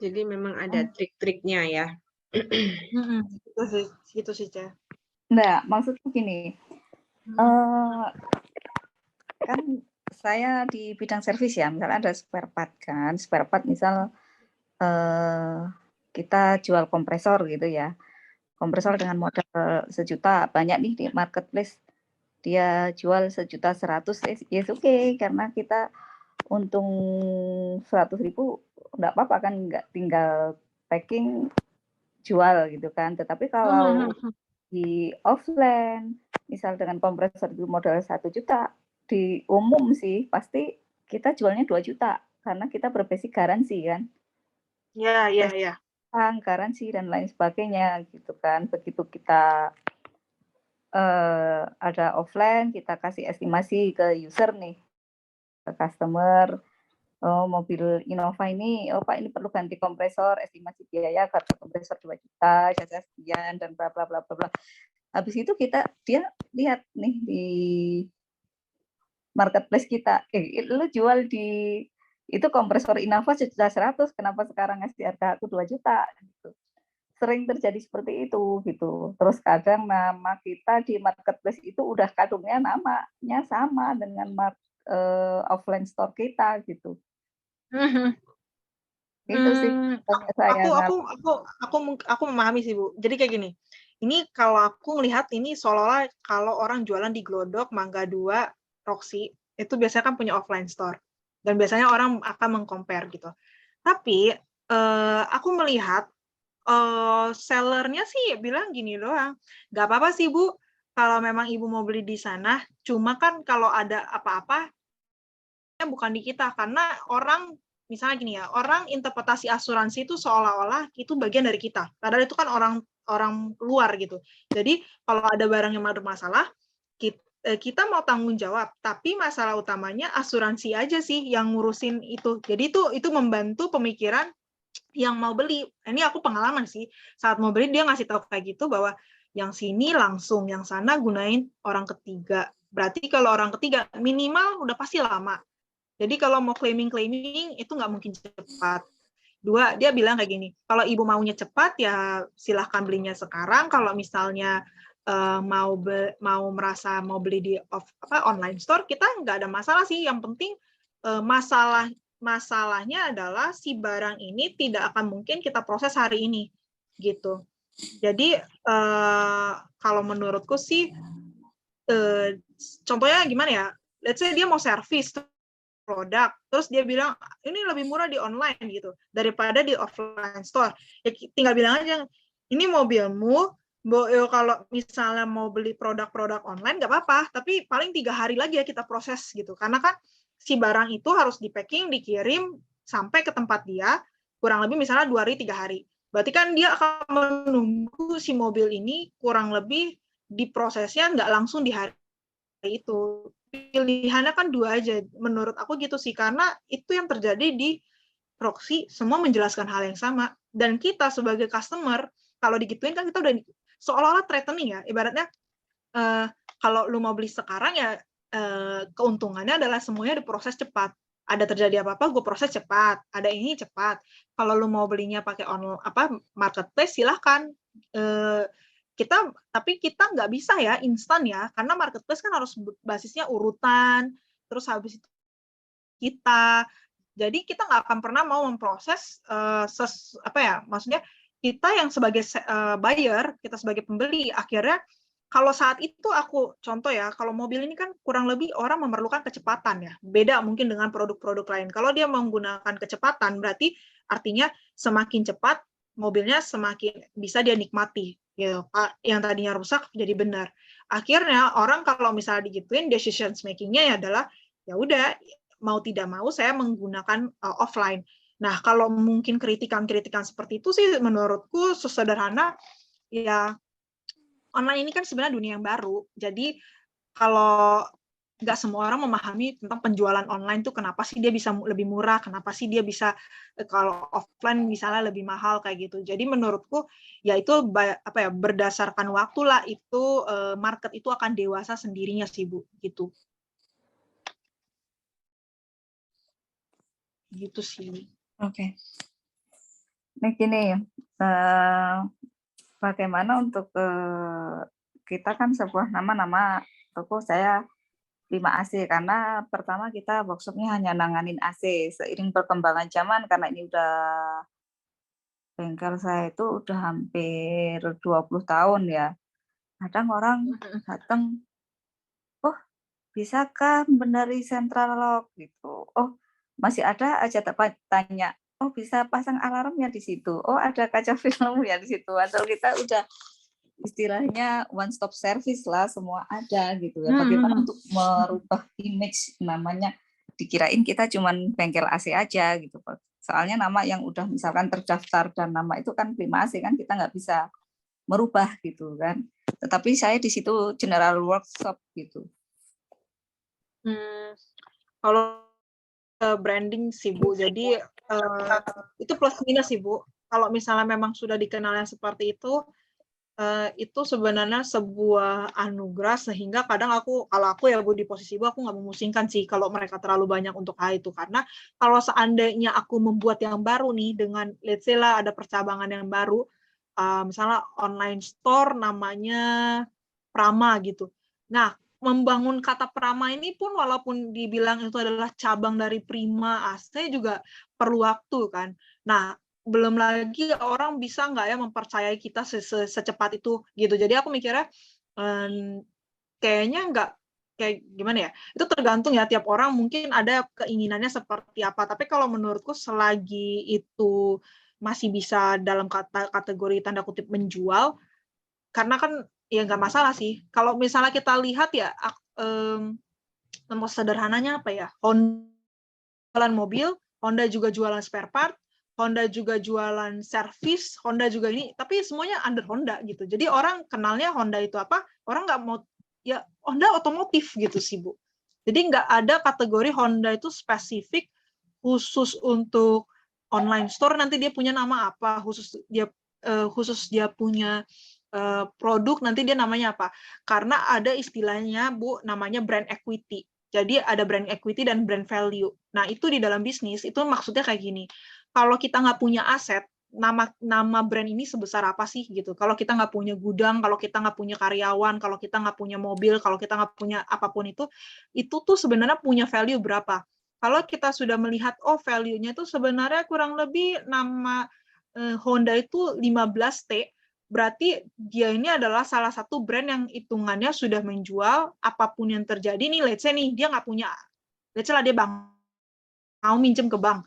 Jadi memang ada trik-triknya ya. Gitu sih, Cah. Enggak, maksudku gini, kan saya di bidang servis ya, misalnya ada spare part kan, spare part misal kita jual kompresor gitu ya, kompresor dengan modal 1 juta, banyak nih di marketplace, dia jual 1.100.000, yes oke, karena kita untung 100.000 enggak apa-apa kan, enggak tinggal packing, jual gitu kan. Tetapi kalau di offline, misal dengan kompresor itu modal 1 juta, di umum sih pasti kita jualnya 2 juta, karena kita berbasis garansi kan. Iya. Garansi dan lain sebagainya gitu kan. Begitu kita ada offline, kita kasih estimasi ke user nih, ke customer, oh mobil Innova ini, oh Pak ini perlu ganti kompresor, estimasi biaya kartu kompresor 2 juta, jasa sekian dan bla bla bla bla bla. Habis itu dia lihat nih marketplace kita, lu jual di itu kompresor Innova 1.100.000, kenapa sekarang ngasih harga aku 2 juta gitu. Sering terjadi seperti itu gitu. Terus kadang nama kita di marketplace itu udah kadungnya namanya sama dengan offline store kita gitu. Itu sih saya. Aku memahami sih Bu. Jadi kayak gini. Ini kalau aku melihat ini seolah-olah kalau orang jualan di Glodok, Mangga 2, Roxy, itu biasanya kan punya offline store. Dan biasanya orang akan meng-compare gitu. Tapi aku melihat sellernya sih bilang gini doang, nggak apa-apa sih Bu, kalau memang Ibu mau beli di sana, cuma kan kalau ada apa-apa, bukan di kita, karena orang, misalnya gini ya, orang interpretasi asuransi itu seolah-olah itu bagian dari kita, padahal itu kan orang luar gitu. Jadi kalau ada barang yang bermasalah, kita mau tanggung jawab, tapi masalah utamanya asuransi aja sih yang ngurusin itu. Jadi itu membantu pemikiran yang mau beli. Ini aku pengalaman sih, saat mau beli dia ngasih tahu kayak gitu bahwa yang sini langsung, yang sana gunain orang ketiga. Berarti kalau orang ketiga minimal udah pasti lama. Jadi kalau mau claiming itu nggak mungkin cepat. 2, dia bilang kayak gini, kalau ibu maunya cepat ya silahkan belinya sekarang. Kalau misalnya mau merasa mau beli di online store, kita nggak ada masalah sih. Yang penting masalahnya adalah si barang ini tidak akan mungkin kita proses hari ini, gitu. Jadi kalau menurutku sih, contohnya gimana ya? Let's say dia mau servis produk, terus dia bilang ini lebih murah di online gitu daripada di offline store. Ya tinggal bilang aja, ini mobilmu, kalau misalnya mau beli produk-produk online nggak apa-apa, tapi paling 3 hari lagi ya kita proses gitu. Karena kan si barang itu harus di-packing, dikirim sampai ke tempat dia kurang lebih misalnya 2 hari 3 hari. Berarti kan dia akan menunggu si mobil ini kurang lebih diprosesnya nggak langsung di hari itu. Pilihannya kan 2 aja, menurut aku gitu sih, karena itu yang terjadi di Roxy, semua menjelaskan hal yang sama. Dan kita sebagai customer, kalau digituin kan kita udah seolah-olah threatening ya, ibaratnya kalau lu mau beli sekarang ya keuntungannya adalah semuanya diproses cepat. Ada terjadi apa-apa, gue proses cepat. Ada ini cepat. Kalau lu mau belinya pakai marketplace, silahkan. Tapi kita nggak bisa ya instan ya, karena marketplace kan harus basisnya urutan, terus habis itu jadi kita nggak akan pernah mau memproses maksudnya kita yang sebagai buyer, kita sebagai pembeli, akhirnya kalau saat itu aku contoh ya, kalau mobil ini kan kurang lebih orang memerlukan kecepatan ya, beda mungkin dengan produk-produk lain. Kalau dia menggunakan kecepatan, berarti artinya semakin cepat mobilnya semakin bisa dia nikmati. Gitu. Yang tadinya rusak jadi benar. Akhirnya orang kalau misalnya digituin, decision making-nya ya adalah ya udah mau tidak mau saya menggunakan offline. Nah, kalau mungkin kritikan-kritikan seperti itu sih menurutku sesederhana ya online ini kan sebenarnya dunia yang baru. Jadi kalau nggak semua orang memahami tentang penjualan online tuh kenapa sih dia bisa lebih murah, kenapa sih dia bisa kalau offline misalnya lebih mahal kayak gitu. Jadi menurutku ya itu berdasarkan waktu lah itu market itu akan dewasa sendirinya sih Bu gitu. Gitu sih. Oke. Nah gini, bagaimana untuk kita kan sebuah nama toko saya 5AC, karena pertama kita workshopnya hanya nanganin AC. Seiring perkembangan zaman, karena ini udah bengkel saya itu udah hampir 20 tahun ya. Kadang orang datang, oh bisakah benerin central lock gitu. Oh masih ada aja tanya, oh bisa pasang alarmnya di situ. Oh ada kaca filmnya di situ. Atau kita udah istilahnya one stop service lah, semua ada gitu ya. Bagaimana untuk merubah image, namanya dikirain kita cuman bengkel AC aja gitu. Soalnya nama yang udah misalkan terdaftar dan nama itu kan Prima AC kan kita nggak bisa merubah gitu kan. Tetapi saya di situ general workshop gitu. Kalau branding sih Bu, jadi itu plus minus sih Bu. Kalau misalnya memang sudah dikenal yang seperti itu, itu sebenarnya sebuah anugerah, sehingga kadang kalau aku ya Bu, di posisi Bu, aku nggak memusingkan sih kalau mereka terlalu banyak untuk hal itu. Karena kalau seandainya aku membuat yang baru nih, dengan let's say lah ada percabangan yang baru, misalnya online store namanya Prama gitu. Nah, membangun kata Prama ini pun walaupun dibilang itu adalah cabang dari Prima AC juga perlu waktu kan. Nah, belum lagi orang bisa nggak ya mempercayai kita secepat itu gitu. Jadi aku mikirnya kayaknya nggak, kayak gimana ya, itu tergantung ya, tiap orang mungkin ada keinginannya seperti apa. Tapi kalau menurutku selagi itu masih bisa dalam kategori tanda kutip menjual, karena kan ya nggak masalah sih. Kalau misalnya kita lihat ya, sederhananya apa ya, Honda jualan mobil, Honda juga jualan spare part, Honda juga jualan servis, Honda juga ini, tapi semuanya under Honda gitu. Jadi orang kenalnya Honda itu apa, orang nggak mau, ya Honda otomotif gitu sih Bu. Jadi nggak ada kategori Honda itu spesifik khusus untuk online store, nanti dia punya nama apa, khusus dia punya produk, nanti dia namanya apa. Karena ada istilahnya Bu, namanya brand equity. Jadi ada brand equity dan brand value. Nah, itu di dalam bisnis, itu maksudnya kayak gini. Kalau kita nggak punya aset, nama brand ini sebesar apa sih gitu. Kalau kita nggak punya gudang, kalau kita nggak punya karyawan, kalau kita nggak punya mobil, kalau kita nggak punya apapun itu tuh sebenarnya punya value berapa. Kalau kita sudah melihat, oh value-nya itu sebenarnya kurang lebih nama Honda itu 15T, berarti dia ini adalah salah satu brand yang hitungannya sudah menjual apapun yang terjadi nih, let's say nih, dia nggak punya, let's say lah dia mau minjem ke bank.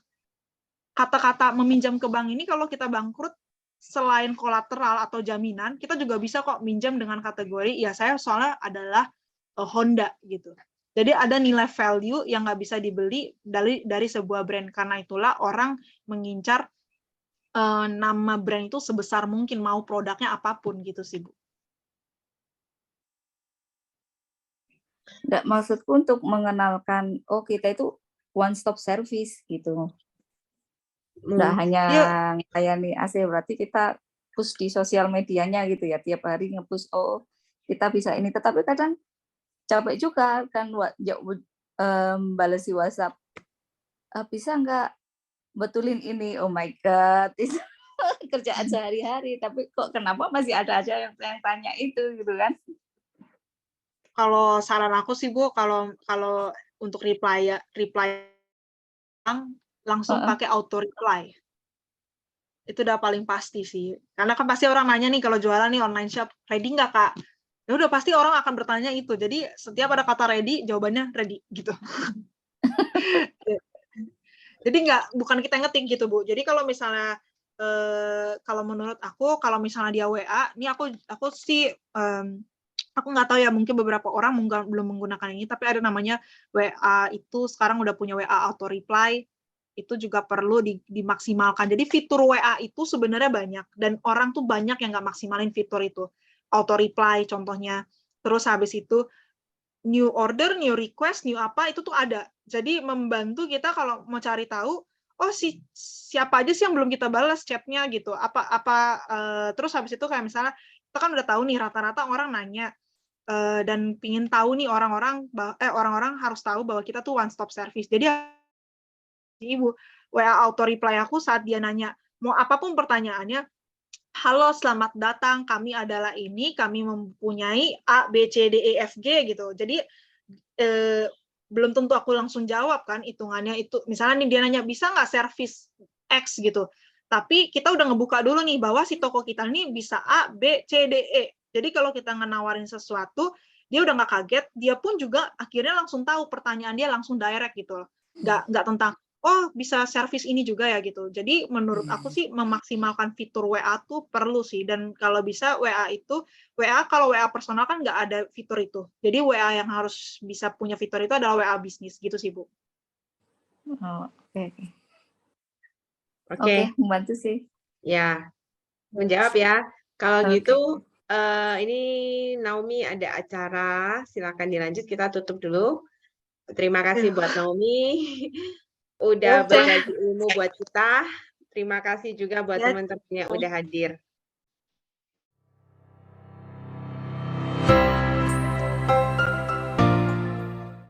Kata-kata meminjam ke bank ini kalau kita bangkrut, selain kolateral atau jaminan, kita juga bisa kok minjam dengan kategori, ya saya soalnya adalah Honda gitu. Jadi ada nilai value yang nggak bisa dibeli dari sebuah brand. Karena itulah orang mengincar nama brand itu sebesar mungkin, mau produknya apapun gitu sih Bu. Nggak, maksudku untuk mengenalkan, oh kita itu one stop service gitu. Nggak hanya melayani AC, berarti kita push di sosial medianya gitu ya, tiap hari nge-push, oh kita bisa ini. Tetapi kadang capek juga kan balesi WhatsApp, bisa nggak betulin ini, oh my god, itu kerjaan sehari-hari, tapi kok kenapa masih ada aja yang tanya itu gitu kan. Kalau saran aku sih Bu, kalau untuk reply langsung pakai auto reply. Itu udah paling pasti sih. Karena kan pasti orang nanya nih, kalau jualan nih online shop, ready nggak Kak? Ya udah pasti orang akan bertanya itu. Jadi setiap ada kata ready, jawabannya ready gitu. Jadi bukan kita ngetik gitu Bu. Jadi kalau misalnya kalau menurut aku, kalau misalnya dia WA, ini aku sih aku nggak tahu ya, mungkin beberapa orang belum menggunakan ini, tapi ada namanya WA itu sekarang udah punya WA auto reply, itu juga perlu dimaksimalkan. Jadi fitur WA itu sebenarnya banyak, dan orang tuh banyak yang nggak maksimalin fitur itu. Auto reply contohnya. Terus habis itu new order, new request, new apa, itu tuh ada. Jadi membantu kita kalau mau cari tahu, oh siapa aja sih yang belum kita balas chatnya gitu. Terus habis itu kayak misalnya kita kan udah tahu nih rata-rata orang nanya, dan pingin tahu nih orang-orang harus tahu bahwa kita tuh one stop service. Jadi Ibu, WA auto reply aku saat dia nanya mau apapun pertanyaannya, halo selamat datang, kami adalah ini, kami mempunyai A, B, C, D, E, F, G gitu. Jadi belum tentu aku langsung jawab kan, hitungannya itu. Misalnya nih dia nanya, bisa nggak servis X gitu. Tapi kita udah ngebuka dulu nih, bahwa si toko kita ini bisa A, B, C, D, E. Jadi kalau kita ngenawarin sesuatu, dia udah nggak kaget, dia pun juga akhirnya langsung tahu pertanyaan dia langsung direct gitu. Nggak tentang, oh bisa servis ini juga ya gitu. Jadi menurut aku sih memaksimalkan fitur WA tuh perlu sih. Dan kalau bisa kalau WA personal kan nggak ada fitur itu. Jadi WA yang harus bisa punya fitur itu adalah WA bisnis gitu sih Bu. Oke, membantu sih. Ya, menjawab ya. Kalau gitu ini Naomi ada acara, silakan dilanjut, kita tutup dulu. Terima kasih buat Naomi. Udah berbagi ilmu buat kita. Terima kasih juga buat teman-teman yang udah hadir.